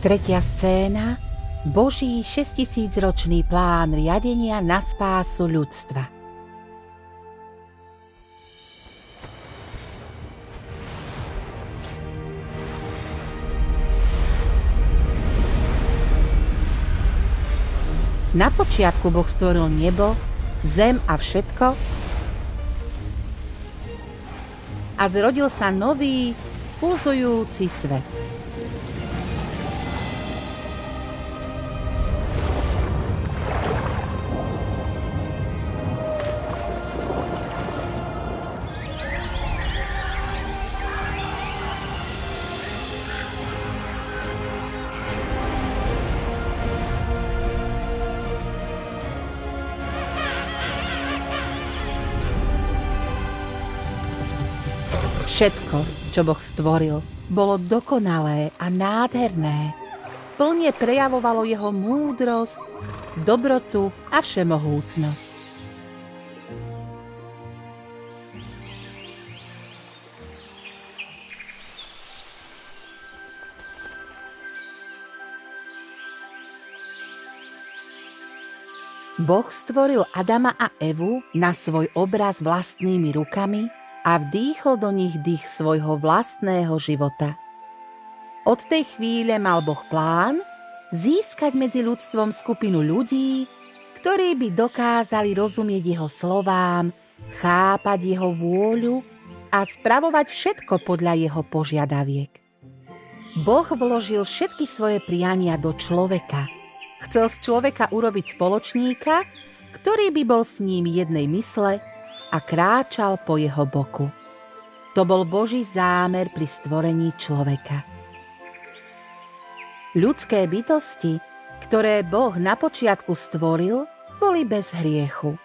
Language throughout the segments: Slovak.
Tretia scéna. Boží 6000-ročný plán riadenia na spásu ľudstva. Na počiatku Boh stvoril nebo, zem a všetko a zrodil sa nový, pulzujúci svet. Všetko, čo Boh stvoril, bolo dokonalé a nádherné. Plne prejavovalo jeho múdrosť, dobrotu a všemohúcnosť. Boh stvoril Adama a Evu na svoj obraz vlastnými rukami a vdýchol do nich dých svojho vlastného života. Od tej chvíle mal Boh plán získať medzi ľudstvom skupinu ľudí, ktorí by dokázali rozumieť jeho slovám, chápať jeho vôľu a spravovať všetko podľa jeho požiadaviek. Boh vložil všetky svoje priania do človeka. Chcel z človeka urobiť spoločníka, ktorý by bol s ním jednej mysle a kráčal po jeho boku. To bol Boží zámer pri stvorení človeka. Ľudské bytosti, ktoré Boh na počiatku stvoril, boli bez hriechu.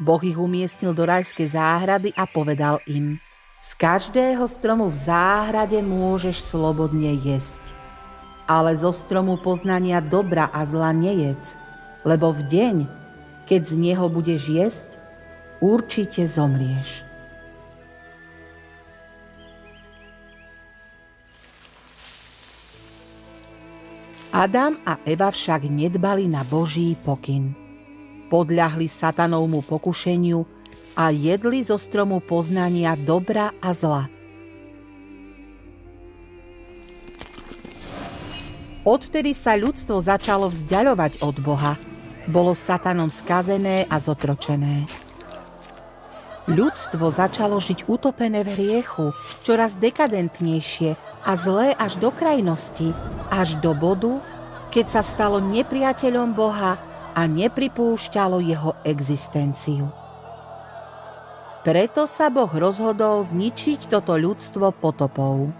Boh ich umiestnil do rajskej záhrady a povedal im: z každého stromu v záhrade môžeš slobodne jesť, ale zo stromu poznania dobra a zla nejedz, lebo v deň, keď z neho budeš jesť, určite zomrieš. Adam a Eva však nedbali na Boží pokyn. Podľahli satanovmu pokušeniu a jedli zo stromu poznania dobra a zla. Odvtedy sa ľudstvo začalo vzdiaľovať od Boha. Bolo satanom skazené a zotročené. Ľudstvo začalo žiť utopené v hriechu, čoraz dekadentnejšie a zlé až do krajnosti, až do bodu, keď sa stalo nepriateľom Boha a nepripúšťalo jeho existenciu. Preto sa Boh rozhodol zničiť toto ľudstvo potopou.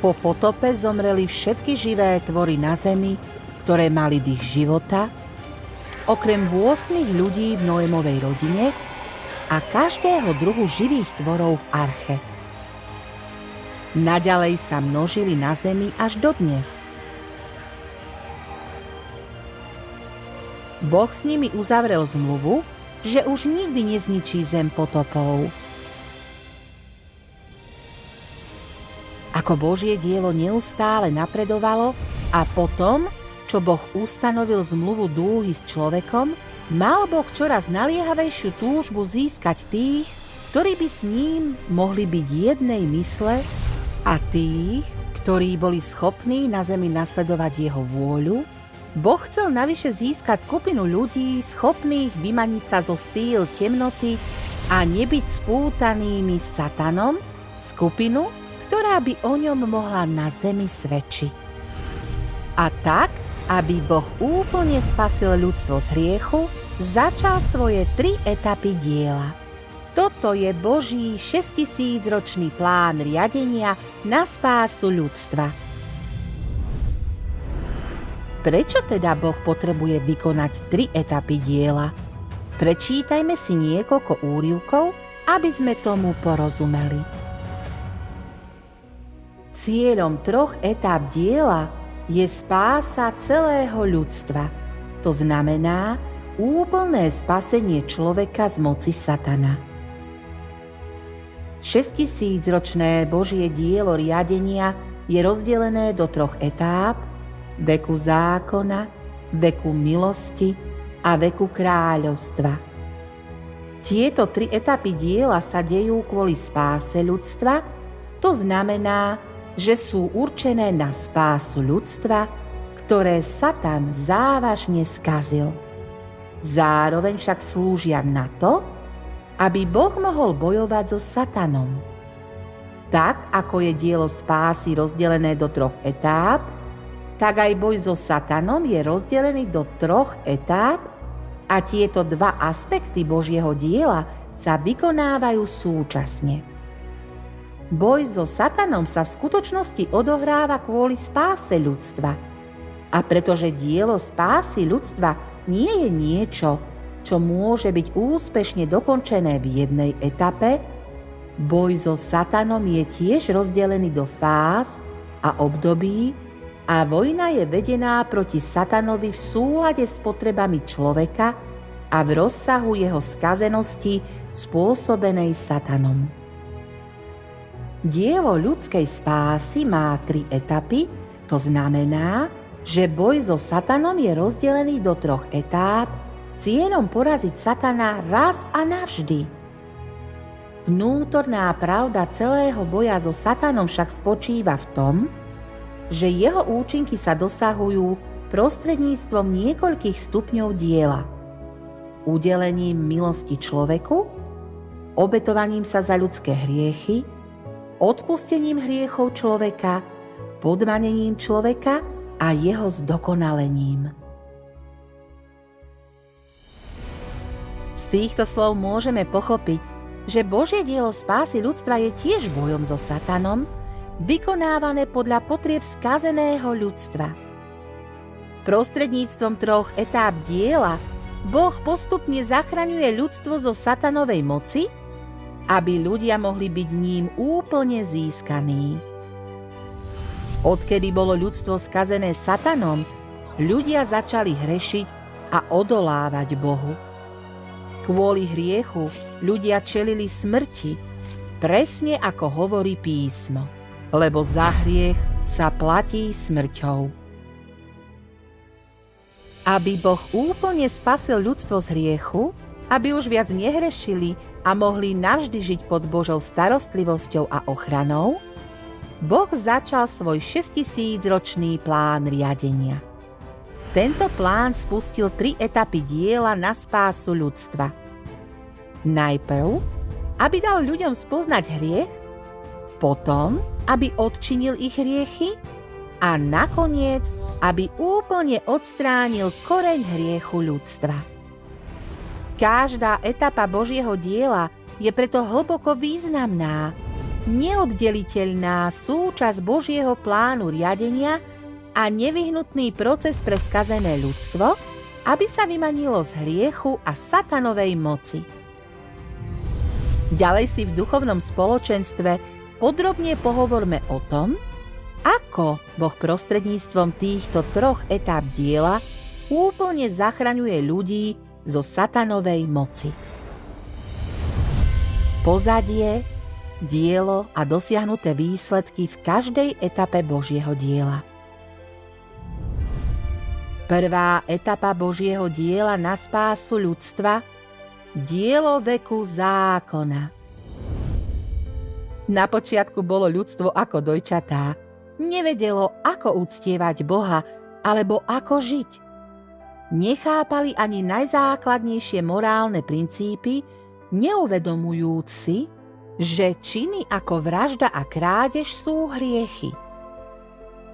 Po potope zomreli všetky živé tvory na zemi, ktoré mali dých života, okrem 8 ľudí v Noémovej rodine a každého druhu živých tvorov v arche. Naďalej sa množili na zemi až dodnes. Boh s nimi uzavrel zmluvu, že už nikdy nezničí zem potopou. Ako Božie dielo neustále napredovalo a potom, čo Boh ustanovil zmluvu dúhy s človekom, mal Boh čoraz naliehavejšiu túžbu získať tých, ktorí by s ním mohli byť jednej mysle, a tých, ktorí boli schopní na zemi nasledovať jeho vôľu. Boh chcel navyše získať skupinu ľudí schopných vymaniť sa zo síl temnoty a nebyť spútanými satanom, skupinu, ktorá by o ňom mohla na zemi svedčiť. A tak, aby Boh úplne spasil ľudstvo z hriechu, začal svoje 3 etapy diela. Toto je Boží 6000-ročný plán riadenia na spásu ľudstva. Prečo teda Boh potrebuje vykonať 3 etapy diela? Prečítajme si niekoľko úryvkov aby sme tomu porozumeli. Cieľom 3 etáp diela je spása celého ľudstva. To znamená úplné spasenie človeka z moci satana. 6000-ročné Božie dielo riadenia je rozdelené do 3 etáp: veku zákona, veku milosti a veku kráľovstva. Tieto 3 etapy diela sa dejú kvôli spáse ľudstva, to znamená, že sú určené na spásu ľudstva, ktoré Satan závažne skazil. Zároveň však slúžia na to, aby Boh mohol bojovať so Satanom. Tak, ako je dielo spásy rozdelené do 3 etáp, tak aj boj so Satanom je rozdelený do 3 etáp a tieto 2 aspekty Božieho diela sa vykonávajú súčasne. Boj so Satanom sa v skutočnosti odohráva kvôli spáse ľudstva. A pretože dielo spásy ľudstva nie je niečo, čo môže byť úspešne dokončené v jednej etape, boj so Satanom je tiež rozdelený do fáz a období a vojna je vedená proti Satanovi v súlade s potrebami človeka a v rozsahu jeho skazenosti spôsobenej Satanom. Dielo ľudskej spásy má 3 etapy, to znamená, že boj so Satanom je rozdelený do 3 etáp s cieľom poraziť Satana raz a navždy. Vnútorná pravda celého boja so Satanom však spočíva v tom, že jeho účinky sa dosahujú prostredníctvom niekoľkých stupňov diela. Udelením milosti človeku, obetovaním sa za ľudské hriechy, odpustením hriechov človeka, podmanením človeka a jeho zdokonalením. Z týchto slov môžeme pochopiť, že Božie dielo spásy ľudstva je tiež bojom so Satanom, vykonávané podľa potrieb skazeného ľudstva. Prostredníctvom 3 etáp diela Boh postupne zachraňuje ľudstvo zo Satanovej moci, aby ľudia mohli byť ním úplne získaní. Odkedy bolo ľudstvo skazené Satanom, ľudia začali hrešiť a odolávať Bohu. Kvôli hriechu ľudia čelili smrti, presne ako hovorí písmo, lebo za hriech sa platí smrťou. Aby Boh úplne spasil ľudstvo z hriechu, aby už viac nehrešili a mohli navždy žiť pod Božou starostlivosťou a ochranou, Boh začal svoj 6000-ročný plán riadenia. Tento plán spustil 3 etapy diela na spásu ľudstva. Najprv, aby dal ľuďom spoznať hriech, potom, aby odčinil ich hriechy a nakoniec, aby úplne odstránil koreň hriechu ľudstva. Každá etapa Božieho diela je preto hlboko významná, neoddeliteľná súčasť Božieho plánu riadenia a nevyhnutný proces pre skazené ľudstvo, aby sa vymanilo z hriechu a satanovej moci. Ďalej si v duchovnom spoločenstve podrobne pohovorme o tom, ako Boh prostredníctvom týchto 3 etáp diela úplne zachraňuje ľudí zo satanovej moci. Pozadie, dielo a dosiahnuté výsledky v každej etape Božieho diela. Prvá etapa Božieho diela na spásu ľudstva – dielo veku zákona. Na počiatku bolo ľudstvo ako dojčatá. Nevedelo, ako uctievať Boha alebo ako žiť. Nechápali ani najzákladnejšie morálne princípy, neuvedomujúc si, že činy ako vražda a krádež sú hriechy.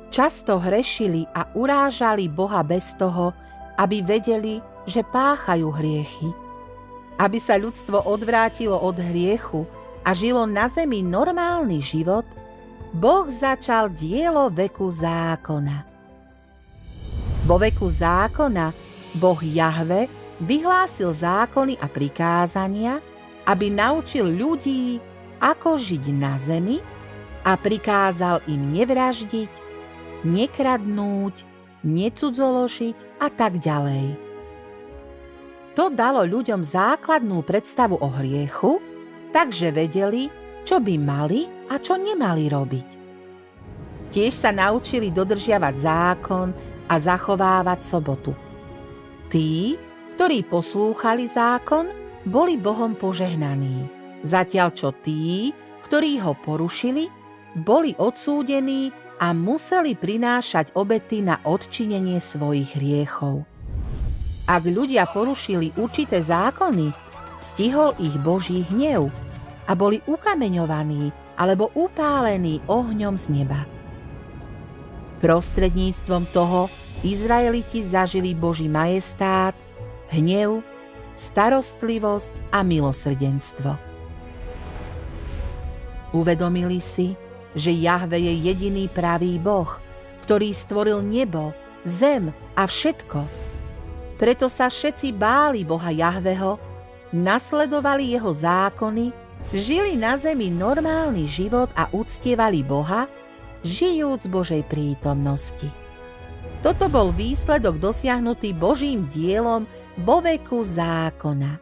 Často hrešili a urážali Boha bez toho, aby vedeli, že páchajú hriechy. Aby sa ľudstvo odvrátilo od hriechu a žilo na zemi normálny život, Boh začal dielo veku zákona. Vo veku zákona Boh Jahve vyhlásil zákony a prikázania aby naučil ľudí, ako žiť na zemi a prikázal im nevraždiť, nekradnúť, necudzoložiť a tak ďalej. To dalo ľuďom základnú predstavu o hriechu, takže vedeli, čo by mali a čo nemali robiť. Tiež sa naučili dodržiavať zákon a zachovávať sobotu. Tí, ktorí poslúchali zákon, boli Bohom požehnaní, zatiaľ čo tí, ktorí ho porušili, boli odsúdení a museli prinášať obety na odčinenie svojich hriechov. Ak ľudia porušili určité zákony, stihol ich Boží hnev a boli ukameňovaní alebo upálení ohňom z neba. Prostredníctvom toho Izraeliti zažili Boží majestát, hnev, starostlivosť a milosrdenstvo. Uvedomili si, že Jahve je jediný pravý Boh, ktorý stvoril nebo, zem a všetko. Preto sa všetci báli Boha Jahveho, nasledovali jeho zákony, žili na zemi normálny život a uctievali Boha, žijúc v Božej prítomnosti. Toto bol výsledok dosiahnutý Božím dielom vo veku zákona.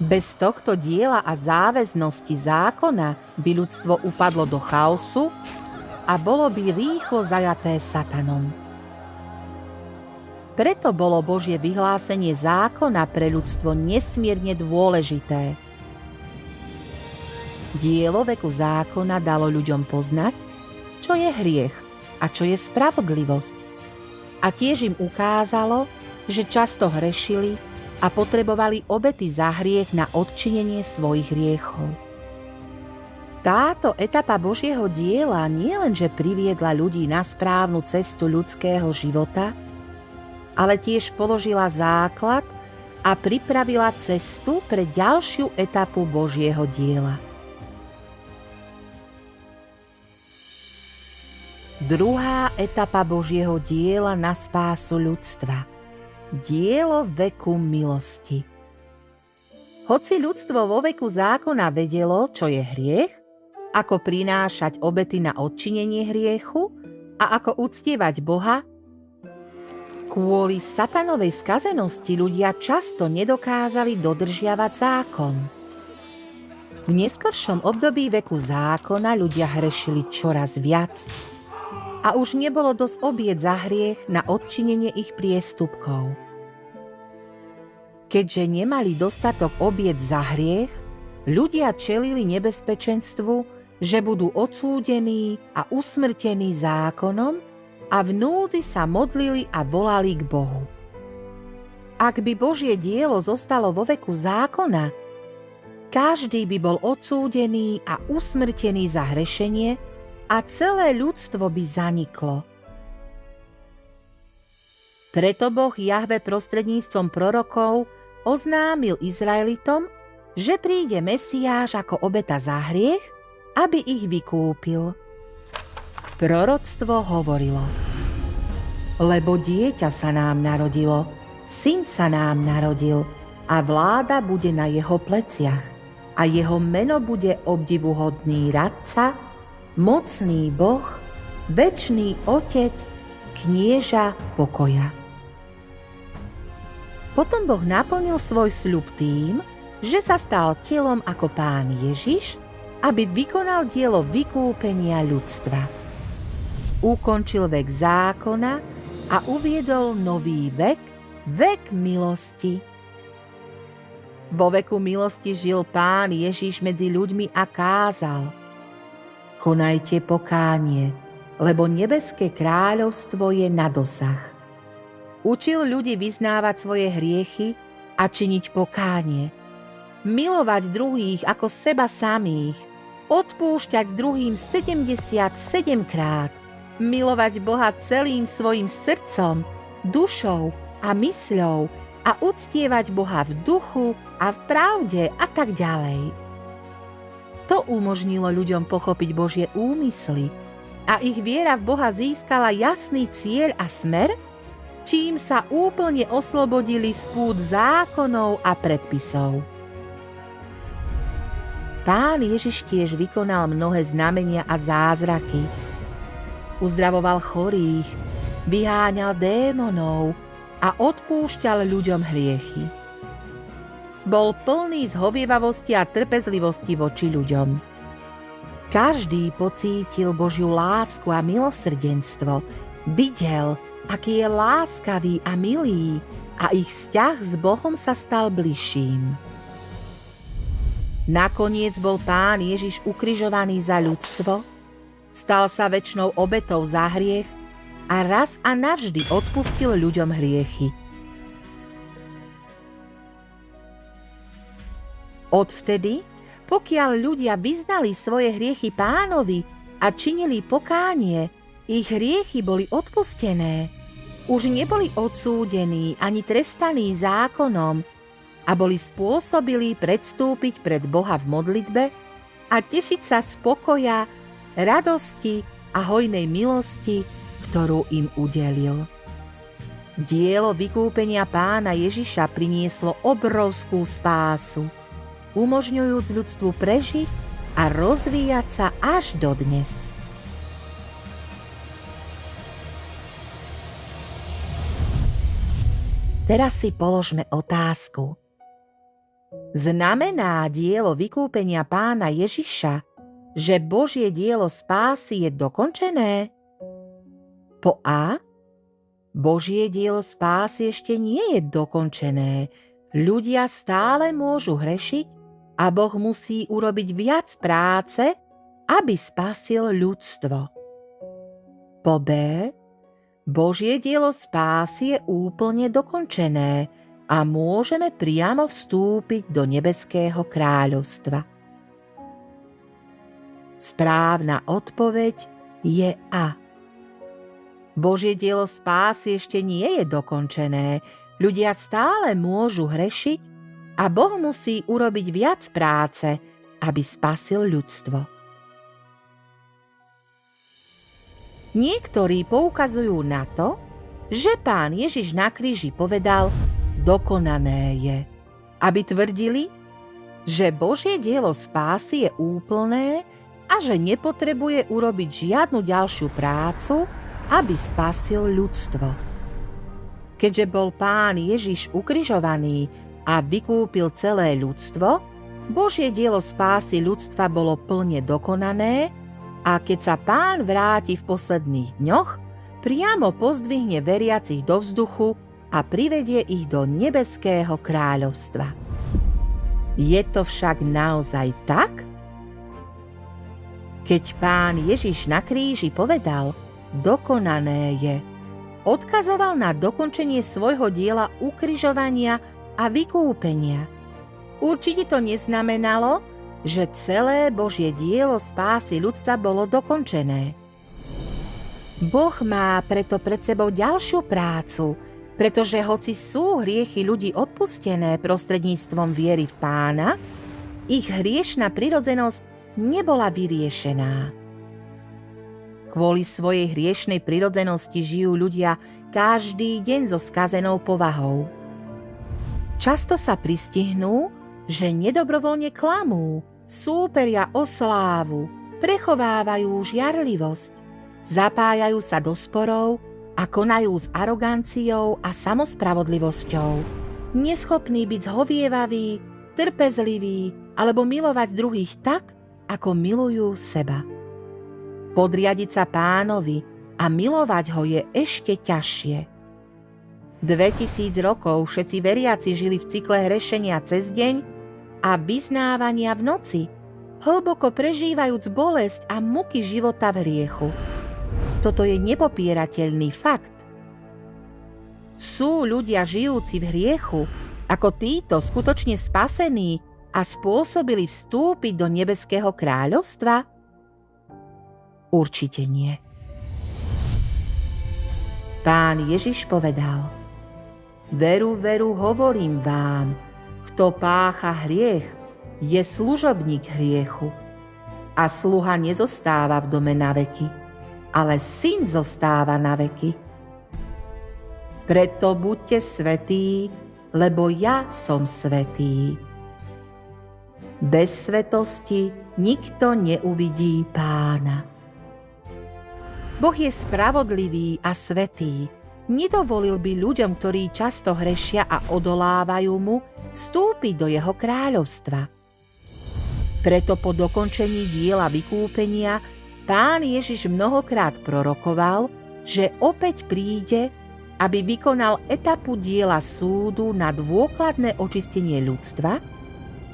Bez tohto diela a záväznosti zákona by ľudstvo upadlo do chaosu a bolo by rýchlo zajaté satanom. Preto bolo Božie vyhlásenie zákona pre ľudstvo nesmierne dôležité. Dielo veku zákona dalo ľuďom poznať, čo je hriech a čo je spravodlivosť. A tiež im ukázalo, že často hrešili a potrebovali obety za hriech na odčinenie svojich hriechov. Táto etapa Božieho diela nielenže priviedla ľudí na správnu cestu ľudského života, ale tiež položila základ a pripravila cestu pre ďalšiu etapu Božieho diela. Druhá etapa Božieho diela na spásu ľudstva. Dielo veku milosti. Hoci ľudstvo vo veku zákona vedelo, čo je hriech, ako prinášať obety na odčinenie hriechu a ako uctievať Boha, kvôli satanovej skazenosti ľudia často nedokázali dodržiavať zákon. V neskoršom období veku zákona ľudia hrešili čoraz viac a už nebolo dosť obiet za hriech na odčinenie ich priestupkov. Keďže nemali dostatok obiet za hriech, ľudia čelili nebezpečenstvu, že budú odsúdení a usmrtení zákonom, a v núdzi sa modlili a volali k Bohu. Ak by Božie dielo zostalo vo veku zákona, každý by bol odsúdený a usmrtený za hrešenie a celé ľudstvo by zaniklo. Preto Boh Jahve prostredníctvom prorokov oznámil Izraelitom, že príde Mesiáš ako obeta za hriech, aby ich vykúpil. Proroctvo hovorilo: lebo dieťa sa nám narodilo, syn sa nám narodil a vláda bude na jeho pleciach a jeho meno bude obdivuhodný radca, mocný Boh, večný Otec, knieža pokoja. Potom Boh naplnil svoj sľub tým, že sa stal telom ako Pán Ježiš, aby vykonal dielo vykúpenia ľudstva. Ukončil vek zákona a uviedol nový vek, vek milosti. Vo veku milosti žil Pán Ježiš medzi ľuďmi a kázal: konajte pokánie, lebo nebeské kráľovstvo je na dosah. Učil ľudí vyznávať svoje hriechy a činiť pokánie, milovať druhých ako seba samých, odpúšťať druhým 77 krát, milovať Boha celým svojim srdcom, dušou a mysľou a uctievať Boha v duchu a v pravde a tak ďalej. To umožnilo ľuďom pochopiť Božie úmysly a ich viera v Boha získala jasný cieľ a smer, čím sa úplne oslobodili z pút zákonov a predpisov. Pán Ježiš tiež vykonal mnohé znamenia a zázraky. Uzdravoval chorých, vyháňal démonov a odpúšťal ľuďom hriechy. Bol plný zhovievavosti a trpezlivosti voči ľuďom. Každý pocítil Božiu lásku a milosrdenstvo, videl, aký je láskavý a milý, a ich vzťah s Bohom sa stal bližším. Nakoniec bol Pán Ježiš ukrižovaný za ľudstvo, stal sa večnou obetou za hriech a raz a navždy odpustil ľuďom hriechy. Odvtedy, pokiaľ ľudia vyznali svoje hriechy Pánovi a činili pokánie, ich hriechy boli odpustené. Už neboli odsúdení ani trestaní zákonom a boli spôsobili predstúpiť pred Boha v modlitbe a tešiť sa z pokoja, radosti a hojnej milosti, ktorú im udelil. Dielo vykúpenia Pána Ježiša prinieslo obrovskú spásu, umožňujúc ľudstvu prežiť a rozvíjať sa až dodnes. Teraz si položme otázku. Znamená dielo vykúpenia Pána Ježiša, že Božie dielo spásy je dokončené? Po A. Božie dielo spásy ešte nie je dokončené. Ľudia stále môžu hrešiť a Boh musí urobiť viac práce, aby spasil ľudstvo. Po B. Božie dielo spásy je úplne dokončené a môžeme priamo vstúpiť do nebeského kráľovstva. Správna odpoveď je A. Božie dielo spásy ešte nie je dokončené. Ľudia stále môžu hrešiť a Boh musí urobiť viac práce, aby spasil ľudstvo. Niektorí poukazujú na to, že Pán Ježiš na kríži povedal dokonané je, aby tvrdili, že Božie dielo spásy je úplné a že nepotrebuje urobiť žiadnu ďalšiu prácu, aby spasil ľudstvo. Keďže bol Pán Ježiš ukrižovaný a vykúpil celé ľudstvo, Božie dielo spásy ľudstva bolo plne dokonané a keď sa Pán vráti v posledných dňoch, priamo pozdvihne veriacich do vzduchu a privedie ich do nebeského kráľovstva. Je to však naozaj tak? Keď Pán Ježiš na kríži povedal dokonané je, odkazoval na dokončenie svojho diela ukrižovania a vykúpenia. Určite to neznamenalo, že celé Božie dielo spásy ľudstva bolo dokončené. Boh má preto pred sebou ďalšiu prácu, pretože hoci sú hriechy ľudí odpustené prostredníctvom viery v Pána, ich hriešna prirodzenosť nebola vyriešená. Kvôli svojej hriešnej prirodzenosti žijú ľudia každý deň so skazenou povahou. Často sa pristihnú, že nedobrovoľne klamú, súperia o slávu, prechovávajú žiarlivosť, zapájajú sa do sporov a konajú s aroganciou a samospravodlivosťou, neschopní byť zhovievaví, trpezliví alebo milovať druhých tak, ako milujú seba. Podriadiť sa Pánovi a milovať ho je ešte ťažšie. 2000 rokov všetci veriaci žili v cykle hrešenia cez deň a vyznávania v noci, hlboko prežívajúc bolesť a muky života v hriechu. Toto je nepopierateľný fakt. Sú ľudia žijúci v hriechu, ako títo skutočne spasení a spôsobili vstúpiť do nebeského kráľovstva? Určite nie. Pán Ježiš povedal: Veru, veru, hovorím vám, kto pácha hriech, je služobník hriechu. A sluha nezostáva v dome na veky, ale syn zostáva na veky. Preto buďte svätí, lebo ja som svätý. Bez svetosti nikto neuvidí Pána. Boh je spravodlivý a svätý. Nedovolil by ľuďom, ktorí často hrešia a odolávajú mu, vstúpiť do jeho kráľovstva. Preto po dokončení diela vykúpenia Pán Ježiš mnohokrát prorokoval, že opäť príde, aby vykonal etapu diela súdu na dôkladné očistenie ľudstva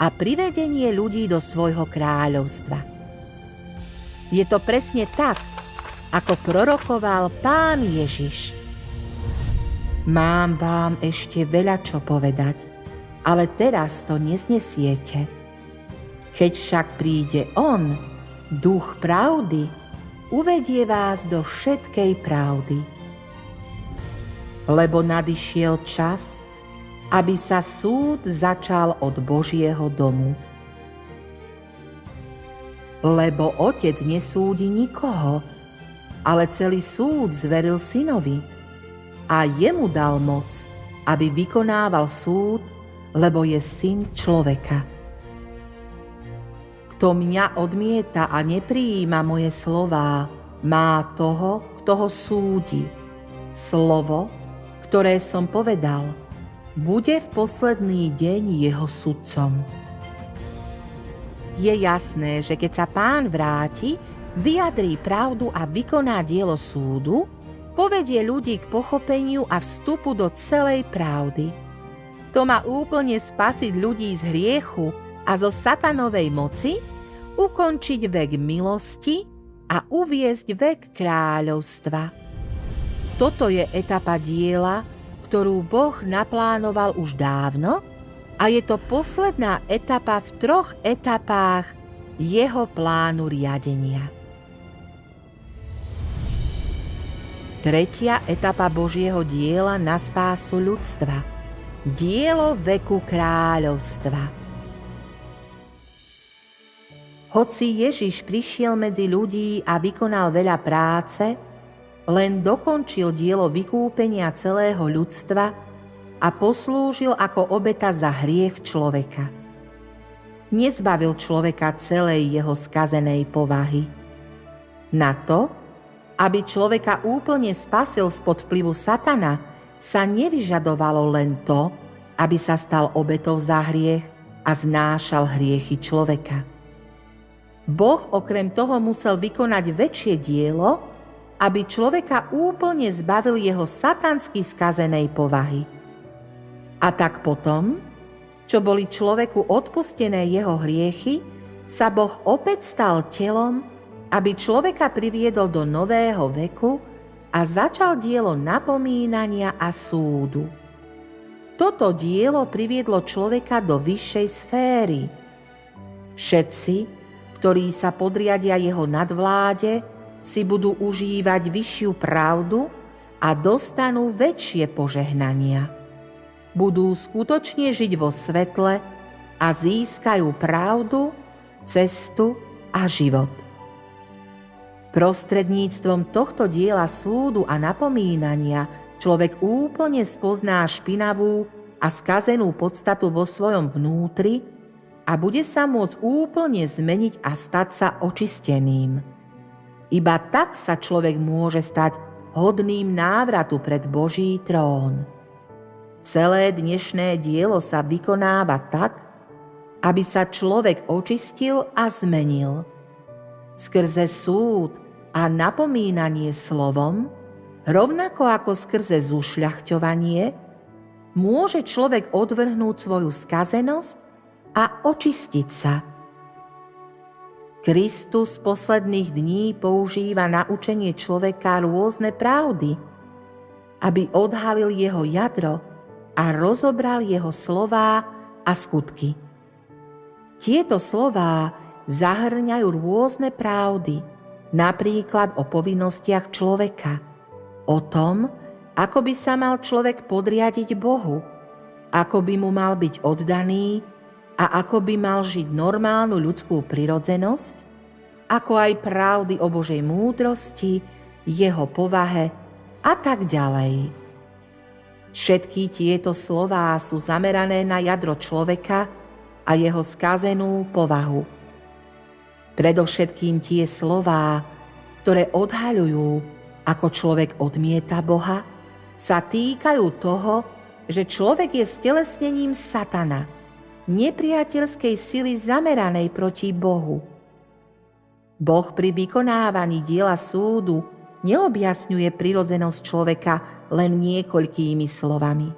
a privedenie ľudí do svojho kráľovstva. Je to presne tak, ako prorokoval Pán Ježiš. Mám vám ešte veľa čo povedať, ale teraz to neznesiete. Keď však príde On, Duch pravdy, uvedie vás do všetkej pravdy. Lebo nadišiel čas, aby sa súd začal od Božieho domu. Lebo Otec nesúdi nikoho, ale celý súd zveril Synovi a jemu dal moc, aby vykonával súd, lebo je Syn človeka. Kto mňa odmieta a neprijíma moje slová, má toho, kto ho súdi. Slovo, ktoré som povedal, bude v posledný deň jeho sudcom. Je jasné, že keď sa Pán vráti, vyjadrí pravdu a vykoná dielo súdu, povedie ľudí k pochopeniu a vstupu do celej pravdy. To má úplne spasiť ľudí z hriechu a zo satanovej moci, ukončiť vek milosti a uviesť vek kráľovstva. Toto je etapa diela, ktorú Boh naplánoval už dávno a je to posledná etapa v 3 etapách jeho plánu riadenia. 3. etapa Božieho diela na spásu ľudstva. Dielo veku kráľovstva. Hoci Ježiš prišiel medzi ľudí a vykonal veľa práce, len dokončil dielo vykúpenia celého ľudstva a poslúžil ako obeta za hriech človeka. Nezbavil človeka celej jeho skazenej povahy. Na to, aby človeka úplne spasil spod vplyvu satana, sa nevyžadovalo len to, aby sa stal obetou za hriech a znášal hriechy človeka. Boh okrem toho musel vykonať väčšie dielo, aby človeka úplne zbavil jeho satansky skazenej povahy. A tak potom, čo boli človeku odpustené jeho hriechy, sa Boh opäť stal telom, aby človeka priviedol do nového veku a začal dielo napomínania a súdu. Toto dielo priviedlo človeka do vyššej sféry. Všetci, ktorí sa podriadia jeho nadvláde, si budú užívať vyššiu pravdu a dostanú väčšie požehnania. Budú skutočne žiť vo svetle a získajú pravdu, cestu a život. Prostredníctvom tohto diela súdu a napomínania človek úplne spozná špinavú a skazenú podstatu vo svojom vnútri a bude sa môcť úplne zmeniť a stať sa očisteným. Iba tak sa človek môže stať hodným návratu pred Boží trón. Celé dnešné dielo sa vykonáva tak, aby sa človek očistil a zmenil. Skrze súd a napomínanie slovom, rovnako ako skrze zušľachťovanie, môže človek odvrhnúť svoju skazenosť a očistiť sa. Kristus posledných dní používa na učenie človeka rôzne pravdy, aby odhalil jeho jadro a rozobral jeho slová a skutky. Tieto slová zahŕňajú rôzne pravdy, napríklad o povinnostiach človeka, o tom, ako by sa mal človek podriadiť Bohu, ako by mu mal byť oddaný a ako by mal žiť normálnu ľudskú prirodzenosť, ako aj pravdy o Božej múdrosti, jeho povahe a tak ďalej. Všetky tieto slová sú zamerané na jadro človeka a jeho skazenú povahu. Predovšetkým tie slová, ktoré odhaľujú, ako človek odmieta Boha, sa týkajú toho, že človek je stelesnením Satana, nepriateľskej sily zameranej proti Bohu. Boh pri vykonávaní diela súdu neobjasňuje prirodzenosť človeka len niekoľkými slovami.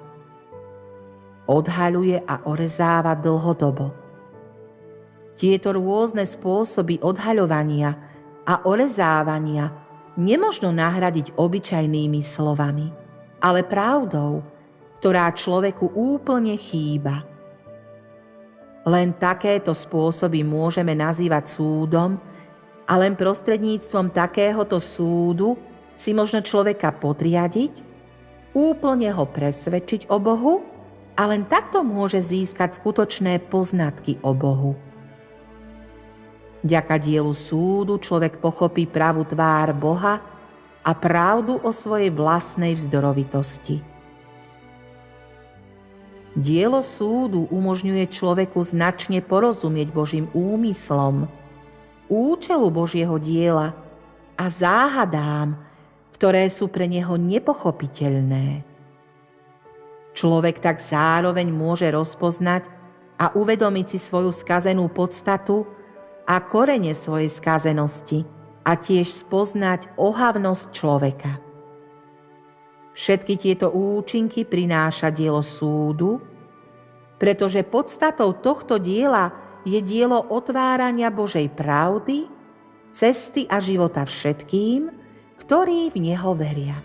Odhaľuje a orezáva dlhodobo. Tieto rôzne spôsoby odhaľovania a orezávania nemožno nahradiť obyčajnými slovami, ale pravdou, ktorá človeku úplne chýba. Len takéto spôsoby môžeme nazývať súdom a len prostredníctvom takéhoto súdu si možno človeka podriadiť, úplne ho presvedčiť o Bohu a len takto môže získať skutočné poznatky o Bohu. Vďaka dielu súdu človek pochopí pravú tvár Boha a pravdu o svojej vlastnej vzdorovitosti. Dielo súdu umožňuje človeku značne porozumieť Božím úmyslom, účelu Božieho diela a záhadám, ktoré sú pre neho nepochopiteľné. Človek tak zároveň môže rozpoznať a uvedomiť si svoju skazenú podstatu a korene svojej skazenosti a tiež spoznať ohavnosť človeka. Všetky tieto účinky prináša dielo súdu, pretože podstatou tohto diela je dielo otvárania Božej pravdy, cesty a života všetkým, ktorí v Neho veria.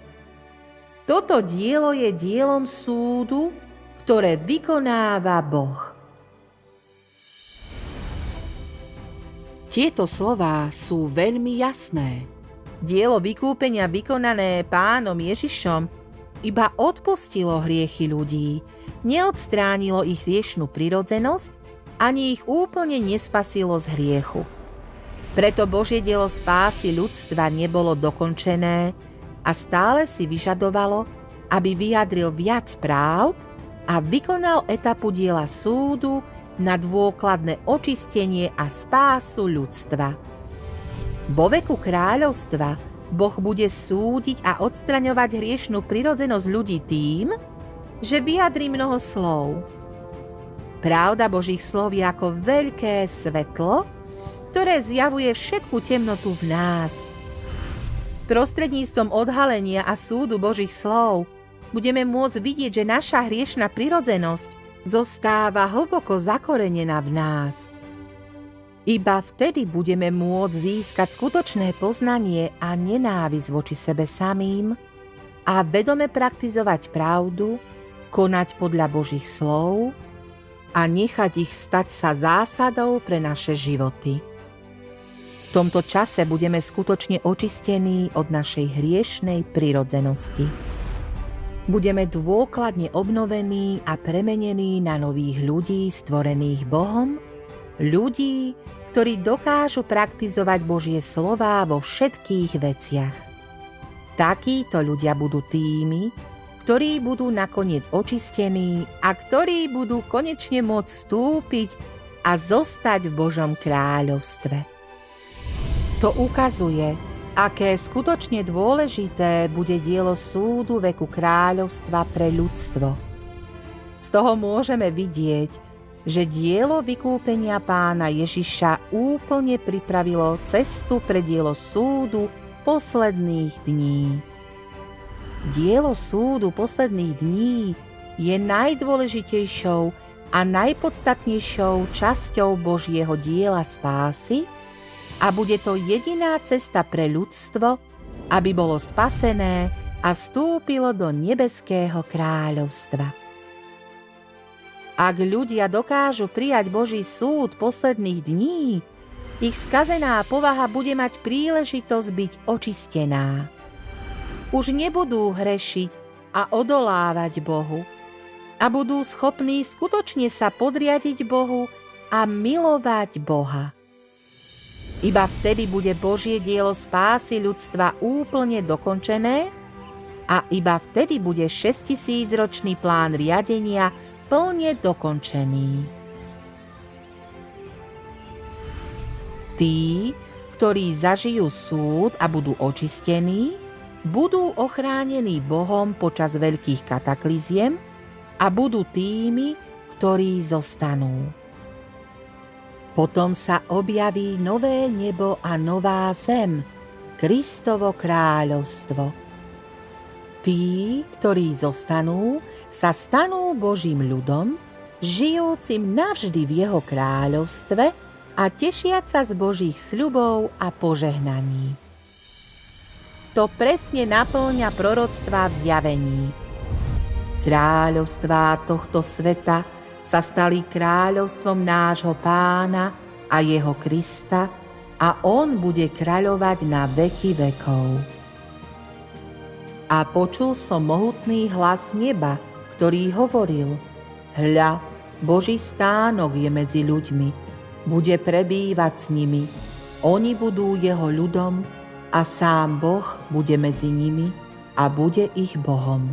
Toto dielo je dielom súdu, ktoré vykonáva Boh. Tieto slová sú veľmi jasné. Dielo vykúpenia vykonané Pánom Ježišom iba odpustilo hriechy ľudí, neodstránilo ich hriešnú prirodzenosť, ani ich úplne nespasilo z hriechu. Preto Božie dielo spásy ľudstva nebolo dokončené a stále si vyžadovalo, aby vyjadril viac práv a vykonal etapu diela súdu na dôkladné očistenie a spásu ľudstva. Vo veku kráľovstva Boh bude súdiť a odstraňovať hriešnú prirodzenosť ľudí tým, že vyjadrí mnoho slov. Pravda Božích slov je ako veľké svetlo, ktoré zjavuje všetku temnotu v nás. Prostredníctvom odhalenia a súdu Božích slov budeme môcť vidieť, že naša hriešna prirodzenosť zostáva hlboko zakorenená v nás. Iba vtedy budeme môcť získať skutočné poznanie a nenávisť voči sebe samým a vedome praktizovať pravdu, konať podľa Božích slov a nechať ich stať sa zásadou pre naše životy. V tomto čase budeme skutočne očistení od našej hriešnej prirodzenosti. Budeme dôkladne obnovení a premenení na nových ľudí stvorených Bohom, ľudí, ktorí dokážu praktizovať Božie slová vo všetkých veciach. Takíto ľudia budú tými, ktorí budú nakoniec očistení a ktorí budú konečne môcť vstúpiť a zostať v Božom kráľovstve. To ukazuje, aké skutočne dôležité bude dielo súdu veku kráľovstva pre ľudstvo. Z toho môžeme vidieť, že dielo vykúpenia Pána Ježiša úplne pripravilo cestu pre dielo súdu posledných dní. Dielo súdu posledných dní je najdôležitejšou a najpodstatnejšou časťou Božieho diela spásy a bude to jediná cesta pre ľudstvo, aby bolo spasené a vstúpilo do nebeského kráľovstva. Ak ľudia dokážu prijať Boží súd posledných dní, ich skazená povaha bude mať príležitosť byť očistená. Už nebudú hrešiť a odolávať Bohu a budú schopní skutočne sa podriadiť Bohu a milovať Boha. Iba vtedy bude Božie dielo spásy ľudstva úplne dokončené a iba vtedy bude 6000-ročný plán riadenia plne dokončený. Tí, ktorí zažijú súd a budú očistení, budú ochránení Bohom počas veľkých katakliziem a budú tými, ktorí zostanú. Potom sa objaví nové nebo a nová zem, Kristovo kráľovstvo. Tí, ktorí zostanú, sa stanú Božím ľudom, žijúcim navždy v jeho kráľovstve a tešiac sa z Božích sľubov a požehnaní. To presne naplňa proroctvá v Zjavení. Kráľovstvá tohto sveta sa stali kráľovstvom nášho Pána a jeho Krista a on bude kráľovať na veky vekov. A počul som mohutný hlas neba, ktorý hovoril: Hľa, Boží stánok je medzi ľuďmi, bude prebývať s nimi, oni budú jeho ľudom a sám Boh bude medzi nimi a bude ich Bohom.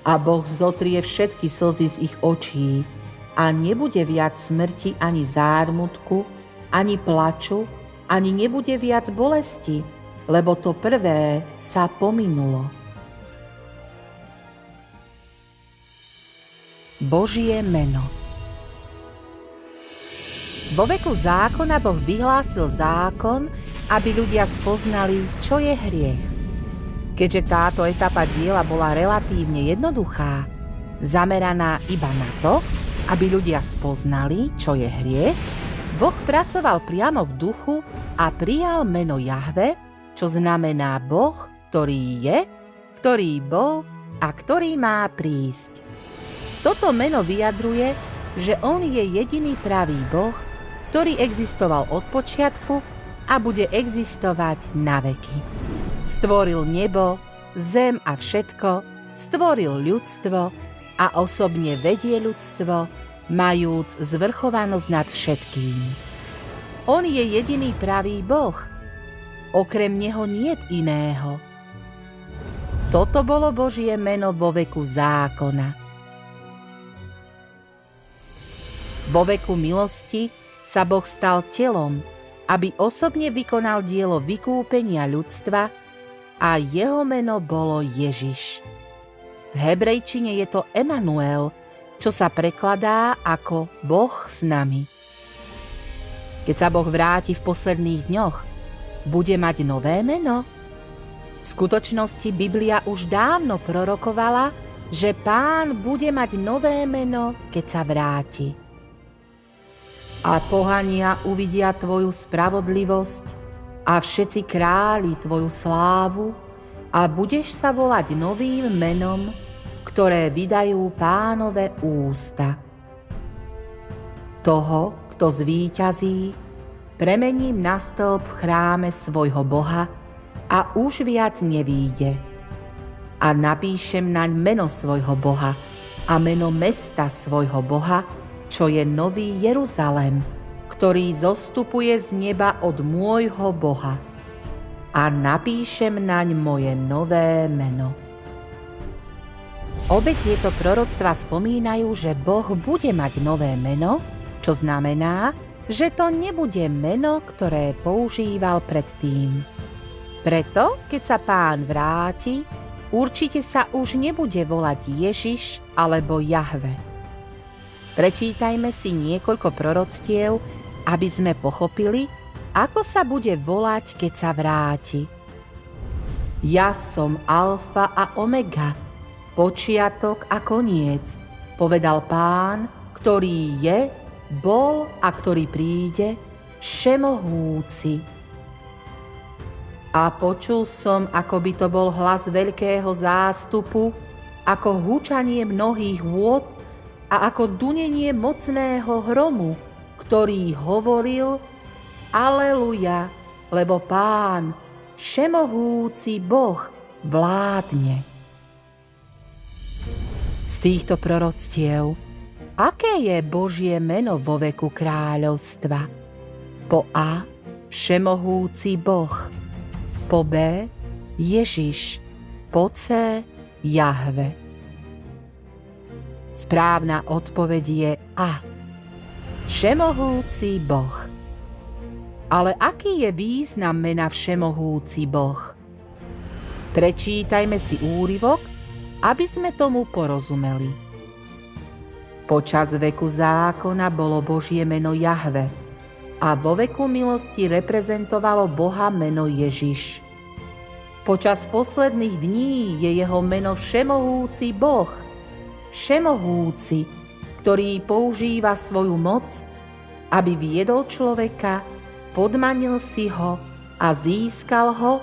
A Boh zotrie všetky slzy z ich očí a nebude viac smrti ani zármutku, ani plaču, ani nebude viac bolesti, lebo to prvé sa pominulo. Božie meno. Vo veku zákona Boh vyhlásil zákon, aby ľudia spoznali, čo je hriech. Keďže táto etapa diela bola relatívne jednoduchá, zameraná iba na to, aby ľudia spoznali, čo je hriech, Boh pracoval priamo v duchu a prijal meno Jahve, čo znamená Boh, ktorý je, ktorý bol a ktorý má prísť. Toto meno vyjadruje, že on je jediný pravý Boh, ktorý existoval od počiatku a bude existovať na veky. Stvoril nebo, zem a všetko, stvoril ľudstvo a osobne vedie ľudstvo, majúc zvrchovanosť nad všetkým. On je jediný pravý Boh. Okrem neho niet iného. Toto bolo Božie meno vo veku zákona. Vo veku milosti sa Boh stal telom, aby osobne vykonal dielo vykúpenia ľudstva a jeho meno bolo Ježiš. V hebrejčine je to Emanuel, čo sa prekladá ako Boh s nami. Keď sa Boh vráti v posledných dňoch, bude mať nové meno? V skutočnosti Biblia už dávno prorokovala, že Pán bude mať nové meno, keď sa vráti. A pohania uvidia tvoju spravodlivosť a všetci králi tvoju slávu a budeš sa volať novým menom, ktoré vydajú Pánove ústa. Toho, kto zvíťazí, premením na stĺp v chráme svojho Boha a už viac nevíde. A napíšem naň meno svojho Boha a meno mesta svojho Boha, čo je Nový Jeruzalém, ktorý zostupuje z neba od môjho Boha. A napíšem naň moje nové meno. Obe tieto proroctvá spomínajú, že Boh bude mať nové meno, čo znamená, že to nebude meno, ktoré používal predtým. Preto, keď sa Pán vráti, určite sa už nebude volať Ježiš alebo Jahve. Prečítajme si niekoľko proroctiev, aby sme pochopili, ako sa bude volať, keď sa vráti. Ja som Alfa a Omega, počiatok a koniec, povedal Pán, ktorý je, bol a ktorý príde, všemohúci. A počul som, ako by to bol hlas veľkého zástupu, ako hučanie mnohých vôd a ako dunenie mocného hromu, ktorý hovoril: Aleluja, lebo Pán, všemohúci Boh, vládne. Z týchto proroctiev, aké je Božie meno vo veku kráľovstva? Po A, všemohúci Boh. Po B, Ježiš. Po C, Jahve. Správna odpoveď je A. Všemohúci Boh. Ale aký je význam mena Všemohúci Boh? Prečítajme si úryvok, aby sme tomu porozumeli. Počas veku zákona bolo Božie meno Jahve a vo veku milosti reprezentovalo Boha meno Ježiš. Počas posledných dní je jeho meno Všemohúci Boh, Všemohúci, ktorý používa svoju moc, aby viedol človeka, podmanil si ho a získal ho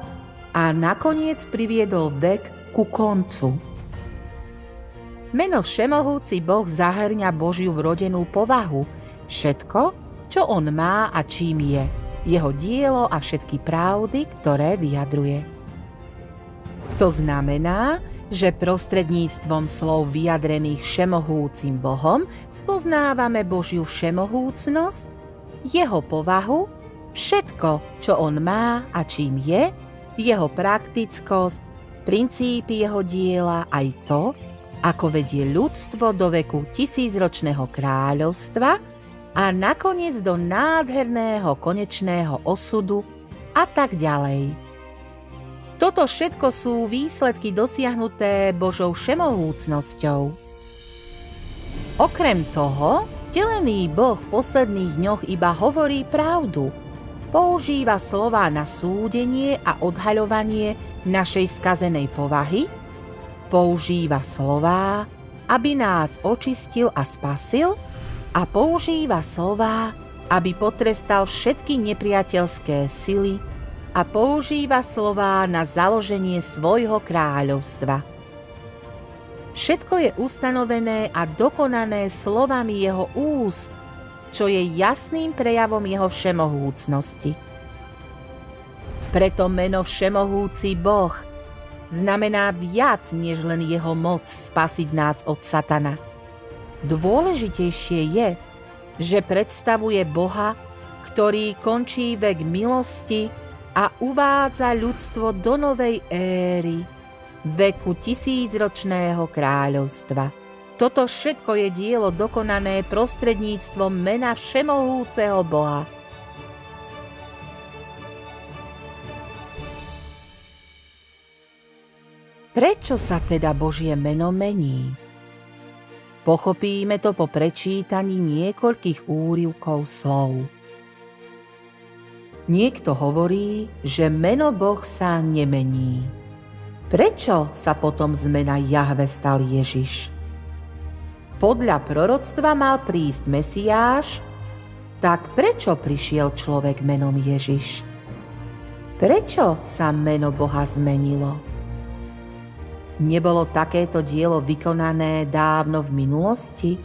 a nakoniec priviedol vek ku koncu. Meno Všemohúci Boh zahŕňa Božiu vrodenú povahu, všetko, čo on má a čím je, jeho dielo a všetky pravdy, ktoré vyjadruje. To znamená, že prostredníctvom slov vyjadrených Všemohúcim Bohom spoznávame Božiu všemohúcnosť, jeho povahu, všetko, čo on má a čím je, jeho praktickosť, princípy jeho diela aj to, ako vedie ľudstvo do veku 1000-ročného kráľovstva a nakoniec do nádherného konečného osudu a tak ďalej. Toto všetko sú výsledky dosiahnuté Božou všemohúcnosťou. Okrem toho, vtelený Boh v posledných dňoch iba hovorí pravdu, používa slová na súdenie a odhaľovanie našej skazenej povahy, používa slová, aby nás očistil a spasil, a používa slová, aby potrestal všetky nepriateľské sily a používa slová na založenie svojho kráľovstva. Všetko je ustanovené a dokonané slovami jeho úst, čo je jasným prejavom jeho všemohúcnosti. Preto meno Všemohúci Boh znamená viac než len jeho moc spasiť nás od satana. Dôležitejšie je, že predstavuje Boha, ktorý končí vek milosti a uvádza ľudstvo do novej éry, veku 1000-ročného kráľovstva. Toto všetko je dielo dokonané prostredníctvom mena Všemohúceho Boha. Prečo sa teda Božie meno mení? Pochopíme to po prečítaní niekoľkých úryvkov slov. Niekto hovorí, že meno Boh sa nemení. Prečo sa potom z mena Jahve stal Ježiš? Podľa proroctva mal prísť Mesiáš, tak prečo prišiel človek menom Ježiš? Prečo sa meno Boha zmenilo? Nebolo takéto dielo vykonané dávno v minulosti?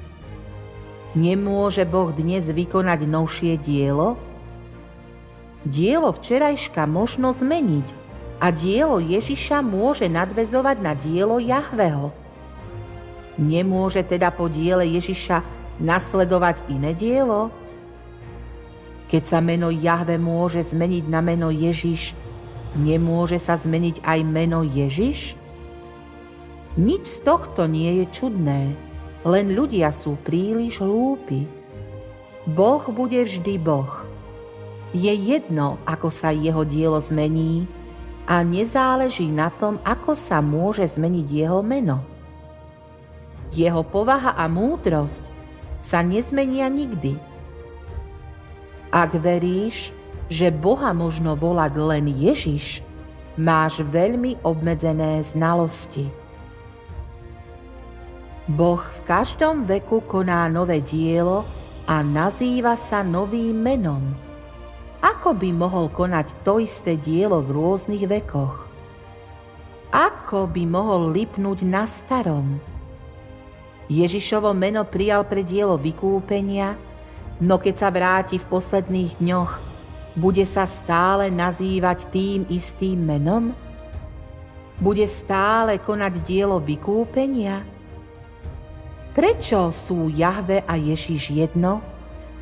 Nemôže Boh dnes vykonať novšie dielo? Dielo včerajška možno zmeniť a dielo Ježiša môže nadväzovať na dielo Jahveho. Nemôže teda po diele Ježiša nasledovať iné dielo? Keď sa meno Jahve môže zmeniť na meno Ježiš, nemôže sa zmeniť aj meno Ježiš? Nič z tohto nie je čudné, len ľudia sú príliš hlúpi. Boh bude vždy Boh. Je jedno, ako sa jeho dielo zmení a nezáleží na tom, ako sa môže zmeniť jeho meno. Jeho povaha a múdrosť sa nezmenia nikdy. Ak veríš, že Boha možno volať len Ježiš, máš veľmi obmedzené znalosti. Boh v každom veku koná nové dielo a nazýva sa novým menom. Ako by mohol konať to isté dielo v rôznych vekoch? Ako by mohol lipnúť na starom? Ježišovo meno prijal pre dielo vykúpenia, no keď sa vráti v posledných dňoch, bude sa stále nazývať tým istým menom? Bude stále konať dielo vykúpenia? Prečo sú Jahve a Ježiš jedno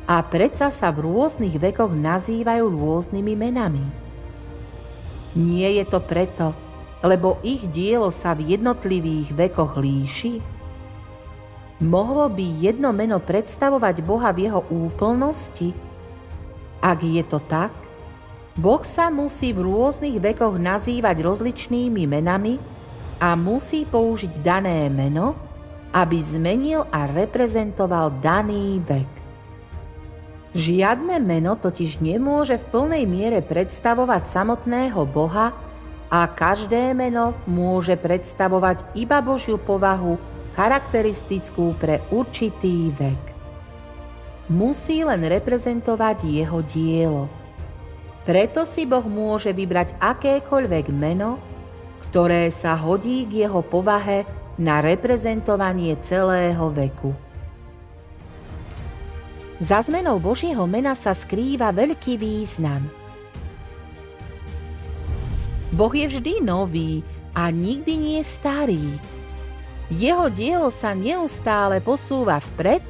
a predsa sa v rôznych vekoch nazývajú rôznymi menami? Nie je to preto, lebo ich dielo sa v jednotlivých vekoch líši? Mohlo by jedno meno predstavovať Boha v jeho úplnosti? Ak je to tak, Boh sa musí v rôznych vekoch nazývať rozličnými menami a musí použiť dané meno, aby zmenil a reprezentoval daný vek. Žiadne meno totiž nemôže v plnej miere predstavovať samotného Boha a každé meno môže predstavovať iba Božiu povahu charakteristickú pre určitý vek. Musí len reprezentovať jeho dielo. Preto si Boh môže vybrať akékoľvek meno, ktoré sa hodí k jeho povahe na reprezentovanie celého veku. Za zmenou Božieho mena sa skrýva veľký význam. Boh je vždy nový a nikdy nie starý. Jeho dielo sa neustále posúva vpred,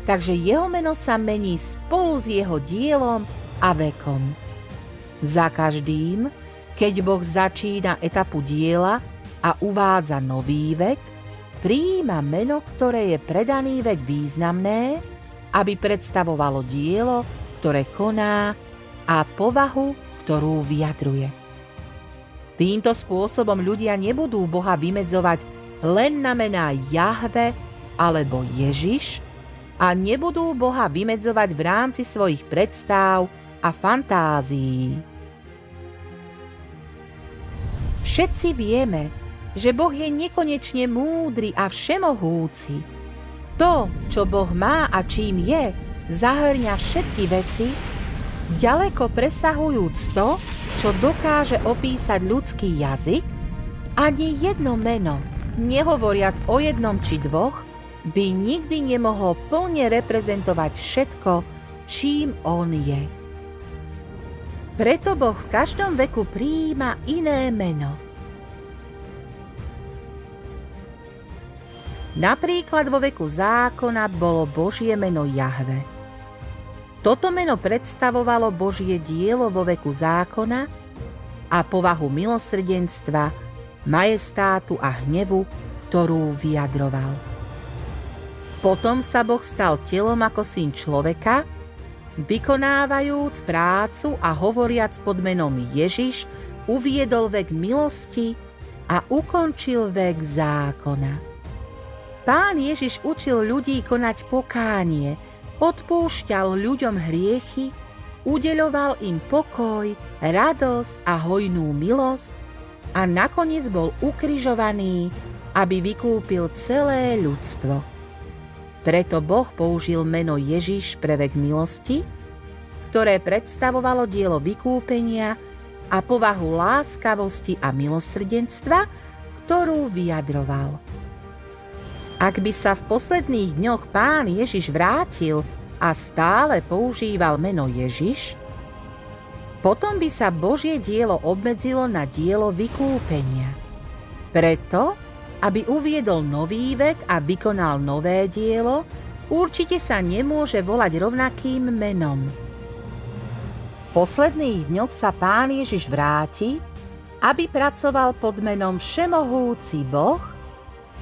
takže jeho meno sa mení spolu s jeho dielom a vekom. Za každým, keď Boh začína etapu diela a uvádza nový vek, prijíma meno, ktoré je pre daný vek významné, aby predstavovalo dielo, ktoré koná a povahu, ktorú vyjadruje. Týmto spôsobom ľudia nebudú Boha vymedzovať len na mená Jahve alebo Ježiš a nebudú Boha vymedzovať v rámci svojich predstáv a fantázií. Všetci vieme, že Boh je nekonečne múdry a všemohúci. To, čo Boh má a čím je, zahŕňa všetky veci, ďaleko presahujúc to, čo dokáže opísať ľudský jazyk, ani jedno meno, nehovoriac o jednom či dvoch, by nikdy nemohlo plne reprezentovať všetko, čím on je. Preto Boh v každom veku prijíma iné meno. Napríklad vo veku zákona bolo Božie meno Jahve. Toto meno predstavovalo Božie dielo vo veku zákona a povahu milosrdenstva, majestátu a hnevu, ktorú vyjadroval. Potom sa Boh stal telom ako syn človeka, vykonávajúc prácu a hovoriac pod menom Ježiš, uviedol vek milosti a ukončil vek zákona. Pán Ježiš učil ľudí konať pokánie, odpúšťal ľuďom hriechy, udeľoval im pokoj, radosť a hojnú milosť a nakoniec bol ukrižovaný, aby vykúpil celé ľudstvo. Preto Boh použil meno Ježiš pre vek milosti, ktoré predstavovalo dielo vykúpenia a povahu láskavosti a milosrdenstva, ktorú vyjadroval. Ak by sa v posledných dňoch Pán Ježiš vrátil a stále používal meno Ježiš, potom by sa Božie dielo obmedzilo na dielo vykúpenia. Preto, aby uviedol nový vek a vykonal nové dielo, určite sa nemôže volať rovnakým menom. V posledných dňoch sa Pán Ježiš vráti, aby pracoval pod menom Všemohúci Boh,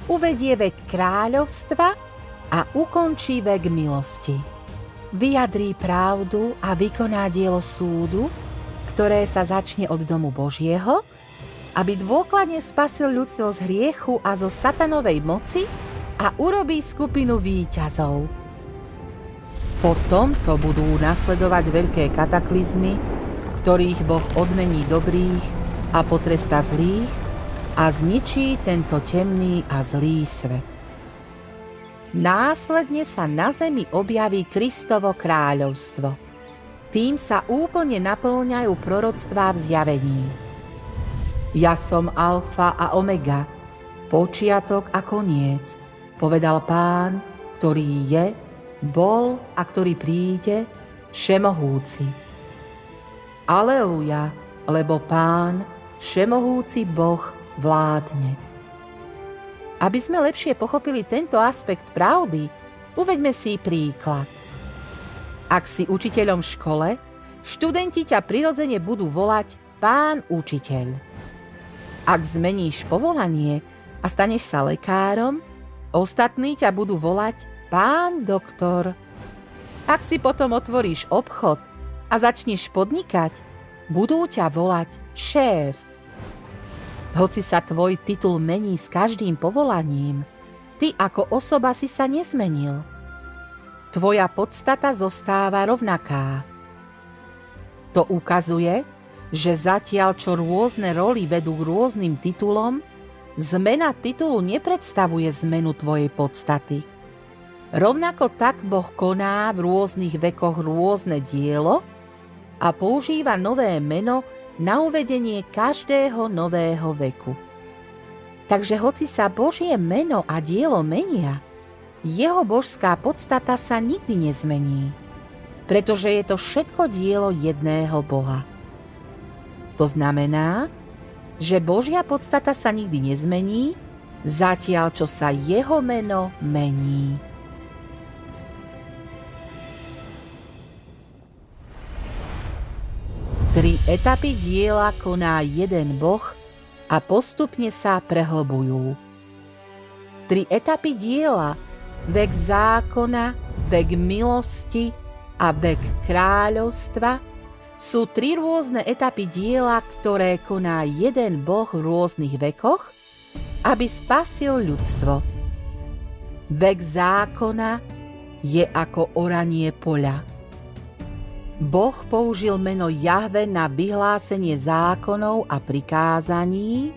uvedie vek kráľovstva a ukončí vek milosti. Vyjadrí pravdu a vykoná dielo súdu, ktoré sa začne od domu Božieho, aby dôkladne spasil ľudstvo z hriechu a zo satanovej moci a urobí skupinu víťazov. Potom to budú nasledovať veľké kataklizmy, ktorých Boh odmení dobrých a potrestá zlých, a zničí tento temný a zlý svet. Následne sa na zemi objaví Kristovo kráľovstvo. Tým sa úplne naplňajú proroctvá v zjavení. Ja som alfa a omega, počiatok a koniec, povedal Pán, ktorý je, bol a ktorý príde, všemohúci. Aleluja, lebo Pán, všemohúci Boh, vládne. Aby sme lepšie pochopili tento aspekt pravdy, uveďme si príklad. Ak si učiteľom v škole, študenti ťa prirodzene budú volať Pán učiteľ. Ak zmeníš povolanie a staneš sa lekárom, ostatní ťa budú volať Pán doktor. Ak si potom otvoríš obchod a začneš podnikať, Budú ťa volať šéf. Hoci sa tvoj titul mení s každým povolaním, ty ako osoba si sa nezmenil. Tvoja podstata zostáva rovnaká. To ukazuje, že zatiaľ čo rôzne roly vedú k rôznym titulom, zmena titulu nepredstavuje zmenu tvojej podstaty. Rovnako tak Boh koná v rôznych vekoch rôzne dielo a používa nové meno na uvedenie každého nového veku. Takže hoci sa Božie meno a dielo menia, jeho božská podstata sa nikdy nezmení, pretože je to všetko dielo jedného Boha. To znamená, že Božia podstata sa nikdy nezmení, zatiaľ čo sa jeho meno mení. Tri etapy diela koná jeden Boh a postupne sa prehlbujú. Tri etapy diela, vek zákona, vek milosti a vek kráľovstva, sú tri rôzne etapy diela, ktoré koná jeden Boh v rôznych vekoch, aby spasil ľudstvo. Vek zákona je ako oranie poľa. Boh použil meno Jahve na vyhlásenie zákonov a prikázaní,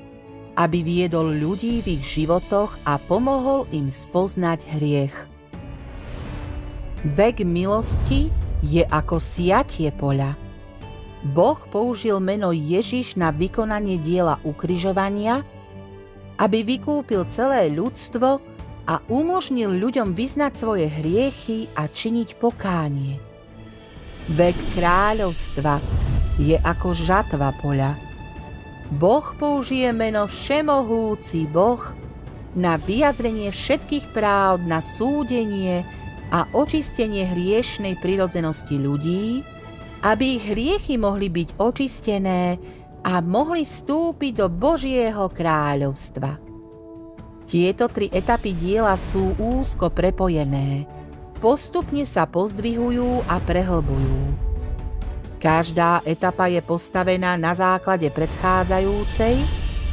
aby viedol ľudí v ich životoch a pomohol im spoznať hriech. Vek milosti je ako siatie poľa. Boh použil meno Ježiš na vykonanie diela ukrižovania, aby vykúpil celé ľudstvo a umožnil ľuďom vyznať svoje hriechy a činiť pokánie. Vek kráľovstva je ako žatva poľa. Boh použije meno Všemohúci Boh na vyjadrenie všetkých práv, na súdenie a očistenie hriešnej prirodzenosti ľudí, aby ich hriechy mohli byť očistené a mohli vstúpiť do Božieho kráľovstva. Tieto tri etapy diela sú úzko prepojené. Postupne sa pozdvihujú a prehlbujú. Každá etapa je postavená na základe predchádzajúcej,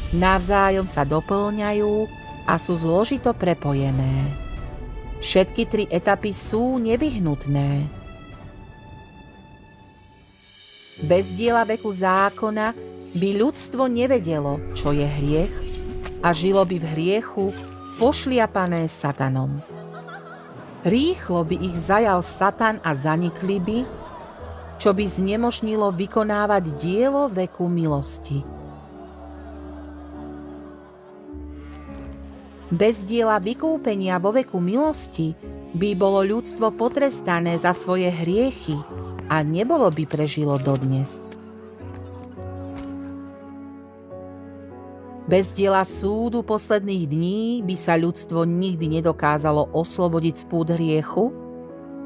navzájom sa doplňajú a sú zložito prepojené. Všetky tri etapy sú nevyhnutné. Bez diela veku zákona by ľudstvo nevedelo, čo je hriech, a žilo by v hriechu pošliapané satanom. Rýchlo by ich zajal Satan a zanikli by, čo by znemožnilo vykonávať dielo veku milosti. Bez diela vykúpenia vo veku milosti by bolo ľudstvo potrestané za svoje hriechy a nebolo by prežilo dodnes. Bez diela súdu posledných dní by sa ľudstvo nikdy nedokázalo oslobodiť z pút hriechu,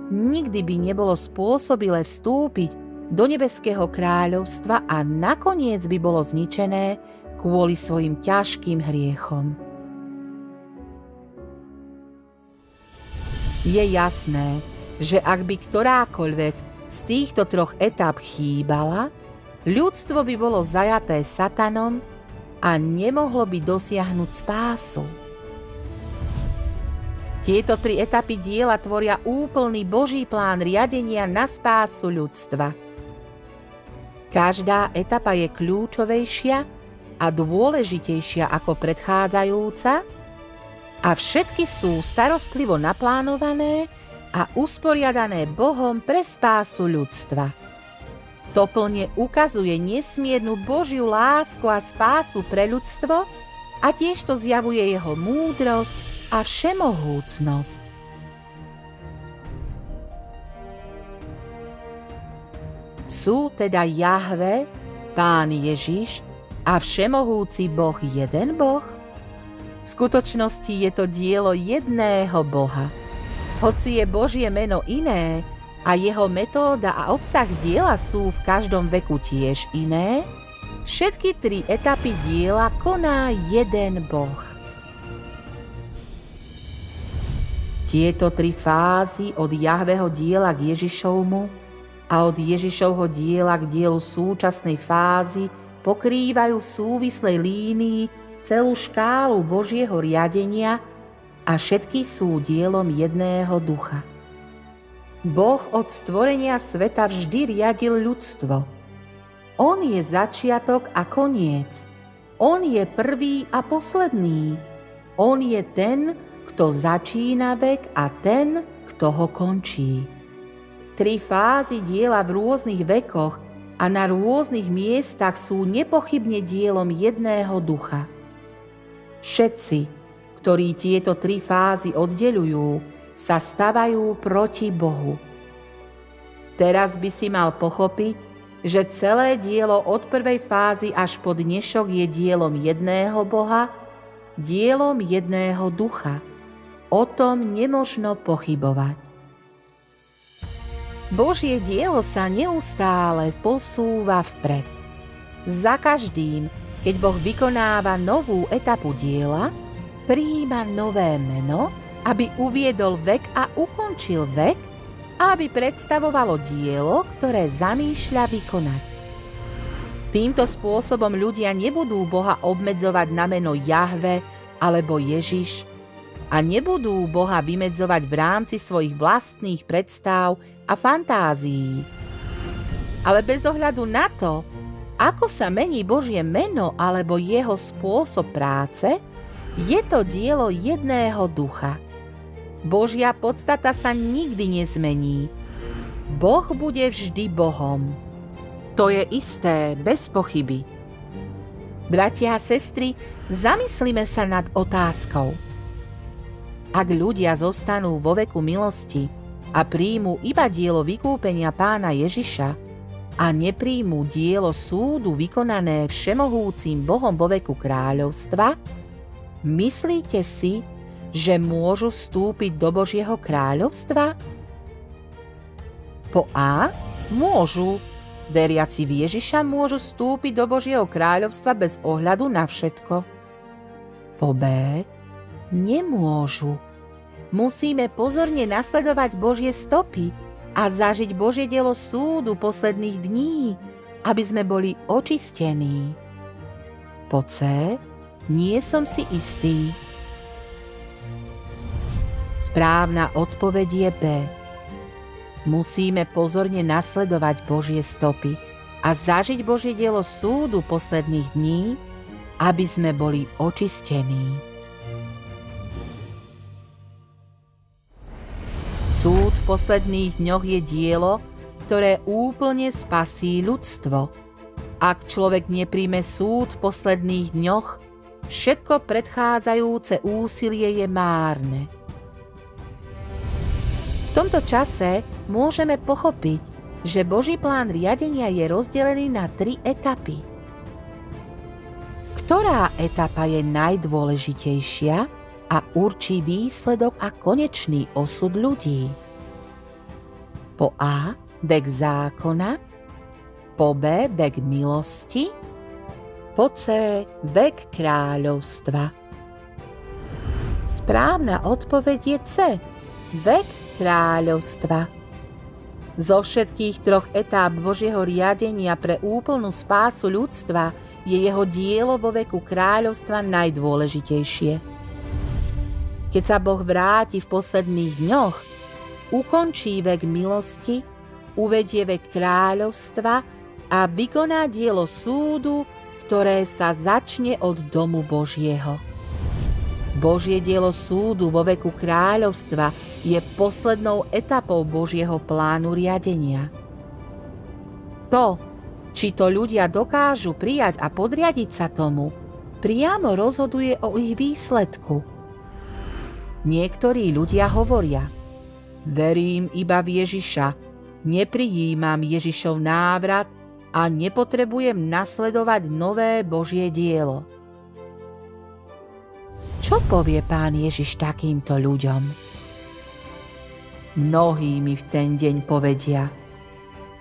nikdy by nebolo spôsobilé vstúpiť do nebeského kráľovstva a nakoniec by bolo zničené kvôli svojim ťažkým hriechom. Je jasné, že ak by ktorákoľvek z týchto troch etáp chýbala, ľudstvo by bolo zajaté satanom a nemohlo by dosiahnuť spásu. Tieto tri etapy diela tvoria úplný Boží plán riadenia na spásu ľudstva. Každá etapa je kľúčovejšia a dôležitejšia ako predchádzajúca a všetky sú starostlivo naplánované a usporiadané Bohom pre spásu ľudstva. To plne ukazuje nesmiernu Božiu lásku a spásu pre ľudstvo a tiež to zjavuje jeho múdrosť a všemohúcnosť. Sú teda Jahve, Pán Ježiš a všemohúci Boh jeden Boh? V skutočnosti je to dielo jedného Boha. Hoci je Božie meno iné a jeho metóda a obsah diela sú v každom veku tiež iné, všetky tri etapy diela koná jeden Boh. Tieto tri fázy od Jahveho diela k Ježišovmu a od Ježišovho diela k dielu súčasnej fázy pokrývajú v súvislej línii celú škálu Božieho riadenia a všetky sú dielom jedného ducha. Boh od stvorenia sveta vždy riadil ľudstvo. On je začiatok a koniec. On je prvý a posledný. On je ten, kto začína vek a ten, kto ho končí. 3 fázy diela v rôznych vekoch a na rôznych miestach sú nepochybne dielom jedného ducha. Všetci, ktorí tieto 3 fázy oddeľujú, sa stavajú proti Bohu. Teraz by si mal pochopiť, že celé dielo od prvej fázy až po dnešok je dielom jedného Boha, dielom jedného ducha. O tom nemožno pochybovať. Božie dielo sa neustále posúva vpred. Za každým, keď Boh vykonáva novú etapu diela, prijíma nové meno, aby uviedol vek a ukončil vek, aby predstavovalo dielo, ktoré zamýšľa vykonať. Týmto spôsobom ľudia nebudú Boha obmedzovať na meno Jahve alebo Ježiš a nebudú Boha vymedzovať v rámci svojich vlastných predstav a fantázií. Ale bez ohľadu na to, ako sa mení Božie meno alebo jeho spôsob práce, je to dielo jedného ducha. Božia podstata sa nikdy nezmení. Boh bude vždy Bohom. To je isté, bez pochyby. Bratia a sestry, zamyslime sa nad otázkou. Ak ľudia zostanú vo veku milosti a príjmu iba dielo vykúpenia Pána Ježiša a nepríjmu dielo súdu vykonané všemohúcim Bohom vo veku kráľovstva, myslíte si, že môžu vstúpiť do Božieho kráľovstva? Po A. Môžu. Veriaci v Ježiša môžu vstúpiť do Božieho kráľovstva bez ohľadu na všetko. Po B. Nemôžu. Musíme pozorne nasledovať Božie stopy a zažiť Božie dielo súdu posledných dní, aby sme boli očistení. Po C. Nie som si istý. Správna odpoveď je B. Musíme pozorne nasledovať Božie stopy a zažiť Božie dielo súdu posledných dní, aby sme boli očistení. Súd v posledných dňoch je dielo, ktoré úplne spasí ľudstvo. Ak človek nepríjme súd v posledných dňoch, všetko predchádzajúce úsilie je márne. V tomto čase môžeme pochopiť, že Boží plán riadenia je rozdelený na 3 etapy. Ktorá etapa je najdôležitejšia a určí výsledok a konečný osud ľudí? Po A. Vek zákona, po B. Vek milosti, po C. Vek kráľovstva. Správna odpoveď je C. Vek kráľovstva. Zo všetkých 3 etáp Božieho riadenia pre úplnú spásu ľudstva je jeho dielo vo veku kráľovstva najdôležitejšie. Keď sa Boh vráti v posledných dňoch, ukončí vek milosti, uvedie vek kráľovstva a vykoná dielo súdu, ktoré sa začne od domu Božieho. Božie dielo súdu vo veku kráľovstva je poslednou etapou Božieho plánu riadenia. To, či to ľudia dokážu prijať a podriadiť sa tomu, priamo rozhoduje o ich výsledku. Niektorí ľudia hovoria: verím iba v Ježiša, neprijímam Ježišov návrat a nepotrebujem nasledovať nové Božie dielo. Čo povie Pán Ježiš takýmto ľuďom? Mnohí mi v ten deň povedia: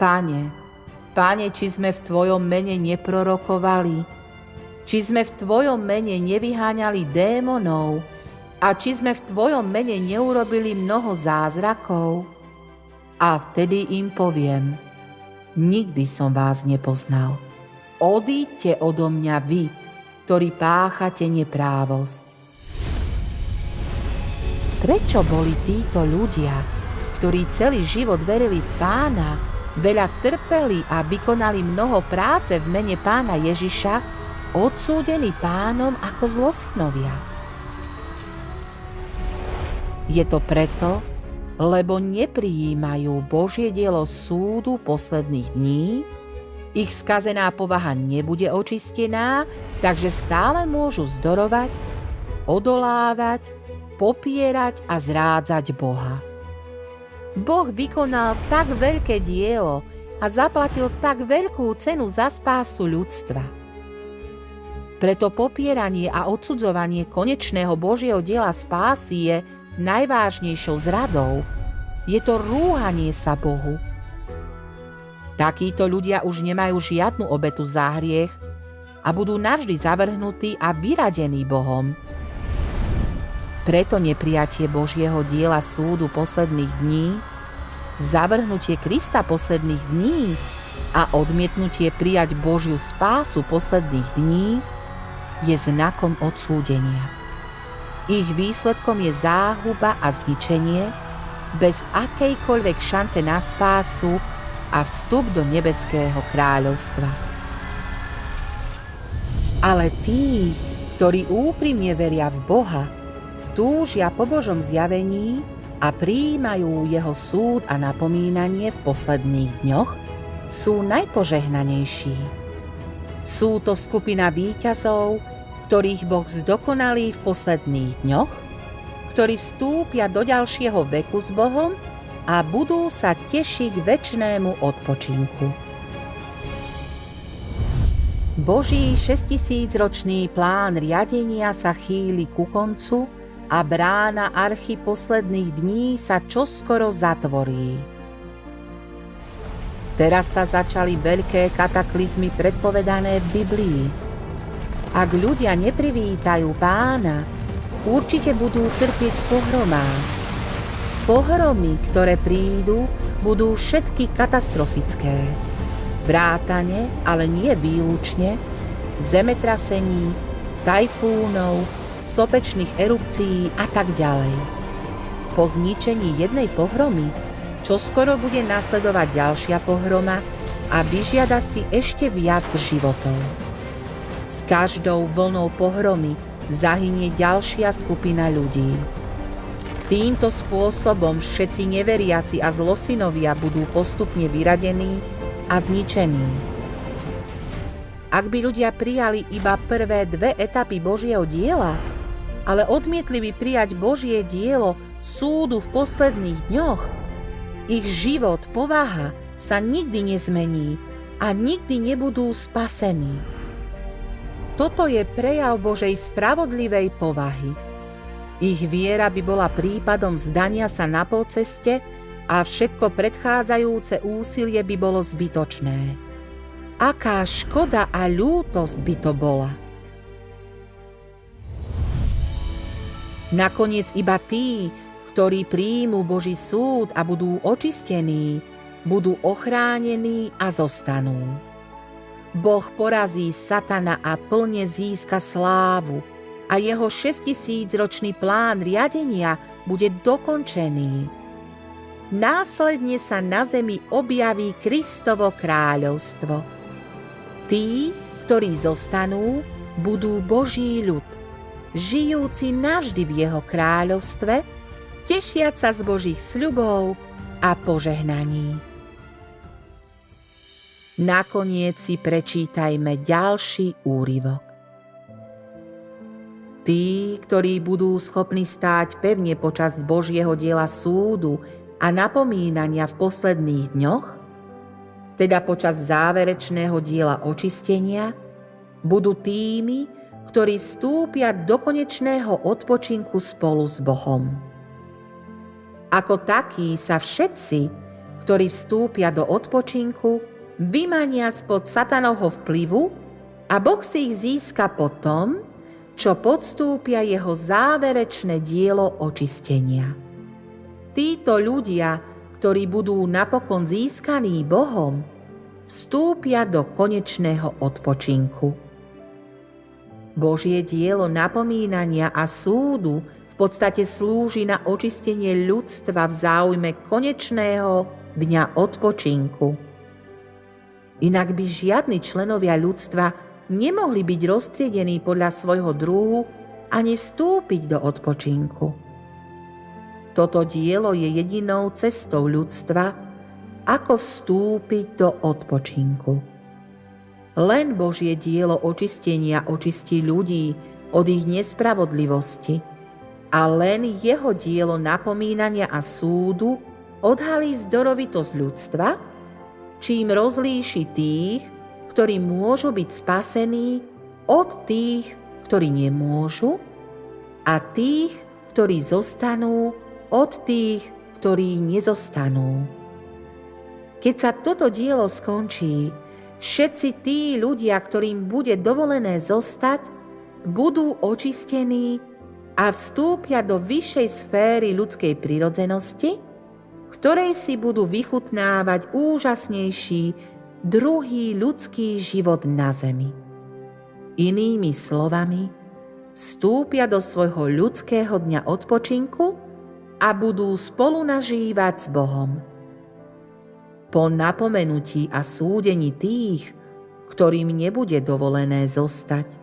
Pane, či sme v Tvojom mene neprorokovali? Či sme v Tvojom mene nevyháňali démonov? A či sme v Tvojom mene neurobili mnoho zázrakov? A vtedy im poviem: Nikdy som vás nepoznal. Odíďte odo mňa vy, ktorí páchate neprávosť. Prečo boli títo ľudia, ktorí celý život verili v Pána, veľa trpeli a vykonali mnoho práce v mene Pána Ježiša, odsúdení Pánom ako zlosynovia? Je to preto, lebo neprijímajú Božie dielo súdu posledných dní, ich skazená povaha nebude očistená, takže stále môžu zdorovať, odolávať, popierať a zrádzať Boha. Boh vykonal tak veľké dielo a zaplatil tak veľkú cenu za spásu ľudstva. Preto popieranie a odsudzovanie konečného Božieho diela spásy je najvážnejšou zradou. Je to rúhanie sa Bohu. Takíto ľudia už nemajú žiadnu obetu za hriech a budú navždy zavrhnutí a vyradení Bohom. Preto neprijatie Božieho diela súdu posledných dní, zavrhnutie Krista posledných dní a odmietnutie prijať Božiu spásu posledných dní je znakom odsúdenia. Ich výsledkom je záhuba a zničenie bez akejkoľvek šance na spásu a vstup do nebeského kráľovstva. Ale tí, ktorí úprimne veria v Boha, túžia po Božom zjavení a prijímajú jeho súd a napomínanie v posledných dňoch, sú najpožehnanejší. Sú to skupina víťazov, ktorých Boh zdokonalí v posledných dňoch, ktorí vstúpia do ďalšieho veku s Bohom a budú sa tešiť večnému odpočinku. Boží 6000-ročný plán riadenia sa chýli ku koncu a brána archy posledných dní sa čoskoro zatvorí. Teraz sa začali veľké kataklizmy predpovedané v Biblii. Ak ľudia neprivítajú Pána, určite budú trpieť v pohromách. Pohromy, ktoré prídu, budú všetky katastrofické. Vrátane, ale nie výlučne, zemetrasení, tajfúnov, sopečných erupcií a tak ďalej. Po zničení jednej pohromy čoskoro bude nasledovať ďalšia pohroma a vyžiada si ešte viac životov. S každou vlnou pohromy zahynie ďalšia skupina ľudí. Týmto spôsobom všetci neveriaci a zlosynovia budú postupne vyradení a zničení. Ak by ľudia prijali iba prvé 2 etapy Božieho diela, ale odmietli by prijať Božie dielo súdu v posledných dňoch, ich život, povaha sa nikdy nezmení a nikdy nebudú spasení. Toto je prejav Božej spravodlivej povahy. Ich viera by bola prípadom vzdania sa na polceste a všetko predchádzajúce úsilie by bolo zbytočné. Aká škoda a ľútosť by to bola. Nakoniec iba tí, ktorí príjmú Boží súd a budú očistení, budú ochránení a zostanú. Boh porazí Satana a plne získa slávu a jeho 6000-ročný plán riadenia bude dokončený. Následne sa na zemi objaví Kristovo kráľovstvo. Tí, ktorí zostanú, budú Boží ľud, žijúci navždy v jeho kráľovstve, tešiac sa z Božích sľubov a požehnaní. Nakoniec si prečítajme ďalší úryvok. Tí, ktorí budú schopní stáť pevne počas Božieho diela súdu a napomínania v posledných dňoch, teda počas záverečného diela očistenia, budú tými, ktorí vstúpia do konečného odpočinku spolu s Bohom. Ako takí sa všetci, ktorí vstúpia do odpočinku, vymania spod Satanovho vplyvu a Boh si ich získa po tom, čo podstúpia jeho záverečné dielo očistenia. Títo ľudia, ktorí budú napokon získaní Bohom, vstúpia do konečného odpočinku. Božie dielo napomínania a súdu v podstate slúži na očistenie ľudstva v záujme konečného dňa odpočinku. Inak by žiadni členovia ľudstva nemohli byť roztriedení podľa svojho druhu ani vstúpiť do odpočinku. Toto dielo je jedinou cestou ľudstva, ako vstúpiť do odpočinku. Len Božie dielo očistenia očistí ľudí od ich nespravodlivosti a len jeho dielo napomínania a súdu odhalí vzdorovitosť ľudstva, čím rozlíši tých, ktorí môžu byť spasení, od tých, ktorí nemôžu, a tých, ktorí zostanú, od tých, ktorí nezostanú. Keď sa toto dielo skončí, všetci tí ľudia, ktorým bude dovolené zostať, budú očistení a vstúpia do vyššej sféry ľudskej prirodzenosti, ktorej si budú vychutnávať úžasnejší druhý ľudský život na zemi. Inými slovami, vstúpia do svojho ľudského dňa odpočinku a budú spolu nažívať s Bohom. Po napomenutí a súdení tých, ktorým nebude dovolené zostať,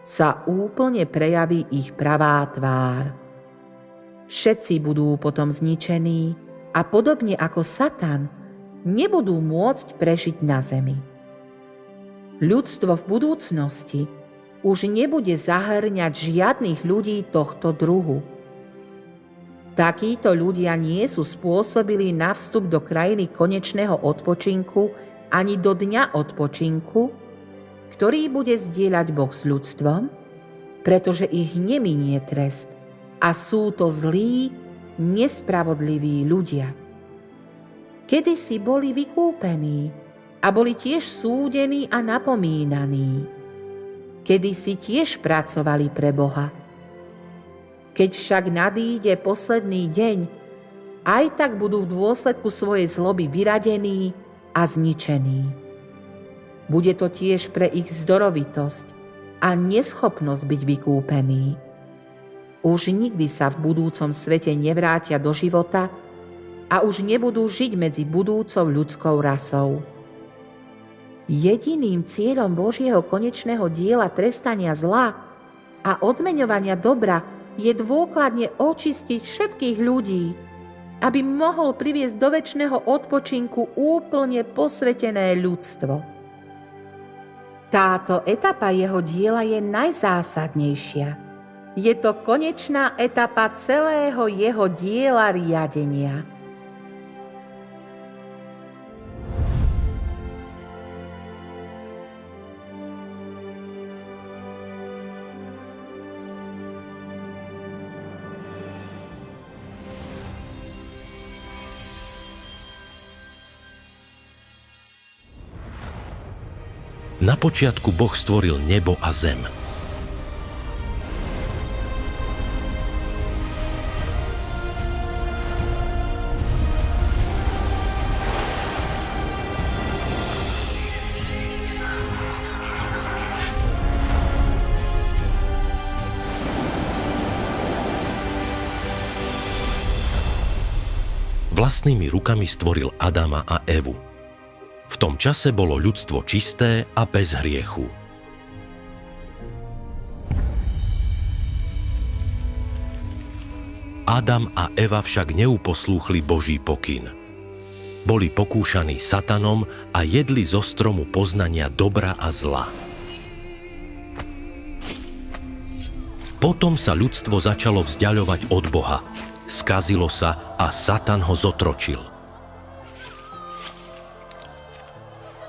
sa úplne prejaví ich pravá tvár. Všetci budú potom zničení a podobne ako Satan nebudú môcť prežiť na zemi. Ľudstvo v budúcnosti už nebude zahŕňať žiadnych ľudí tohto druhu. Takíto ľudia nie sú spôsobili na vstup do krajiny konečného odpočinku ani do dňa odpočinku, ktorý bude zdieľať Boh s ľudstvom, pretože ich neminie trest a sú to zlí, nespravodliví ľudia. Kedysi boli vykúpení a boli tiež súdení a napomínaní. Kedysi tiež pracovali pre Boha. Keď však nadíde posledný deň, aj tak budú v dôsledku svojej zloby vyradení a zničení. Bude to tiež pre ich vzdorovitosť a neschopnosť byť vykúpení. Už nikdy sa v budúcom svete nevrátia do života a už nebudú žiť medzi budúcou ľudskou rasou. Jediným cieľom Božieho konečného diela trestania zla a odmeňovania dobra je dôkladne očistiť všetkých ľudí, aby mohol priviesť do večného odpočinku úplne posvetené ľudstvo. Táto etapa jeho diela je najzásadnejšia. Je to konečná etapa celého jeho diela riadenia. Na počiatku Boh stvoril nebo a zem. Vlastnými rukami stvoril Adama a Evu. V tom čase bolo ľudstvo čisté a bez hriechu. Adam a Eva však neuposlúchli Boží pokyn. Boli pokúšaní Satanom a jedli zo stromu poznania dobra a zla. Potom sa ľudstvo začalo vzdiaľovať od Boha. Skazilo sa a Satan ho zotročil.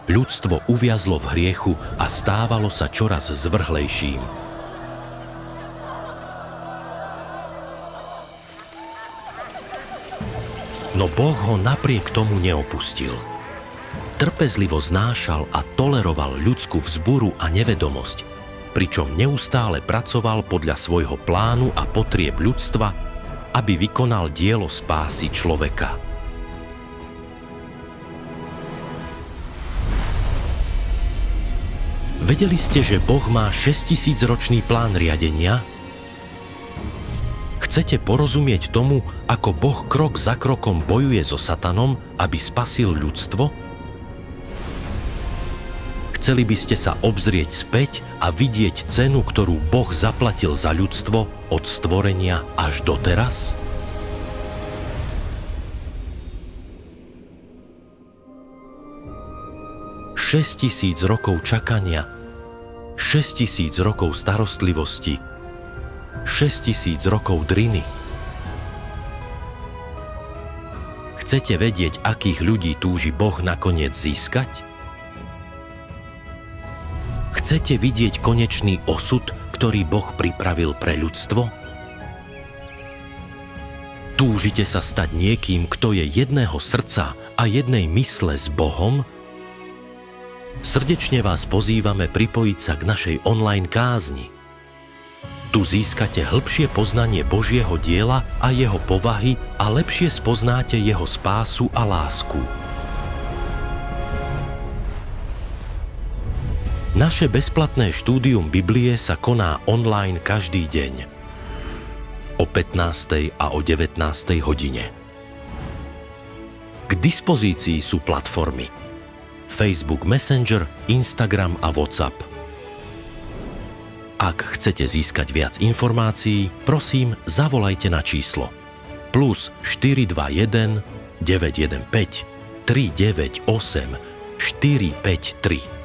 Ľudstvo uviazlo v hriechu a stávalo sa čoraz zvrhlejším. No Boh ho napriek tomu neopustil. Trpezlivo znášal a toleroval ľudskú vzburu a nevedomosť, pričom neustále pracoval podľa svojho plánu a potrieb ľudstva, aby vykonal dielo spásy človeka. Vedeli ste, že Boh má 6000-ročný plán riadenia? Chcete porozumieť tomu, ako Boh krok za krokom bojuje so satanom, aby spasil ľudstvo? Chceli by ste sa obzrieť späť a vidieť cenu, ktorú Boh zaplatil za ľudstvo od stvorenia až doteraz? Šesťtisíc rokov čakania, 6000 rokov starostlivosti, 6000 rokov driny. Chcete vedieť, akých ľudí túži Boh nakoniec získať? Chcete vidieť konečný osud, ktorý Boh pripravil pre ľudstvo? Túžite sa stať niekým, kto je jedného srdca a jednej mysle s Bohom? Srdečne vás pozývame pripojiť sa k našej online kázni. Tu získate hĺbšie poznanie Božieho diela a jeho povahy a lepšie spoznáte jeho spásu a lásku. Naše bezplatné štúdium Biblie sa koná online každý deň o 15. a o 19. hodine. K dispozícii sú platformy Facebook Messenger, Instagram a WhatsApp. Ak chcete získať viac informácií, prosím, zavolajte na číslo +421 915 398 453.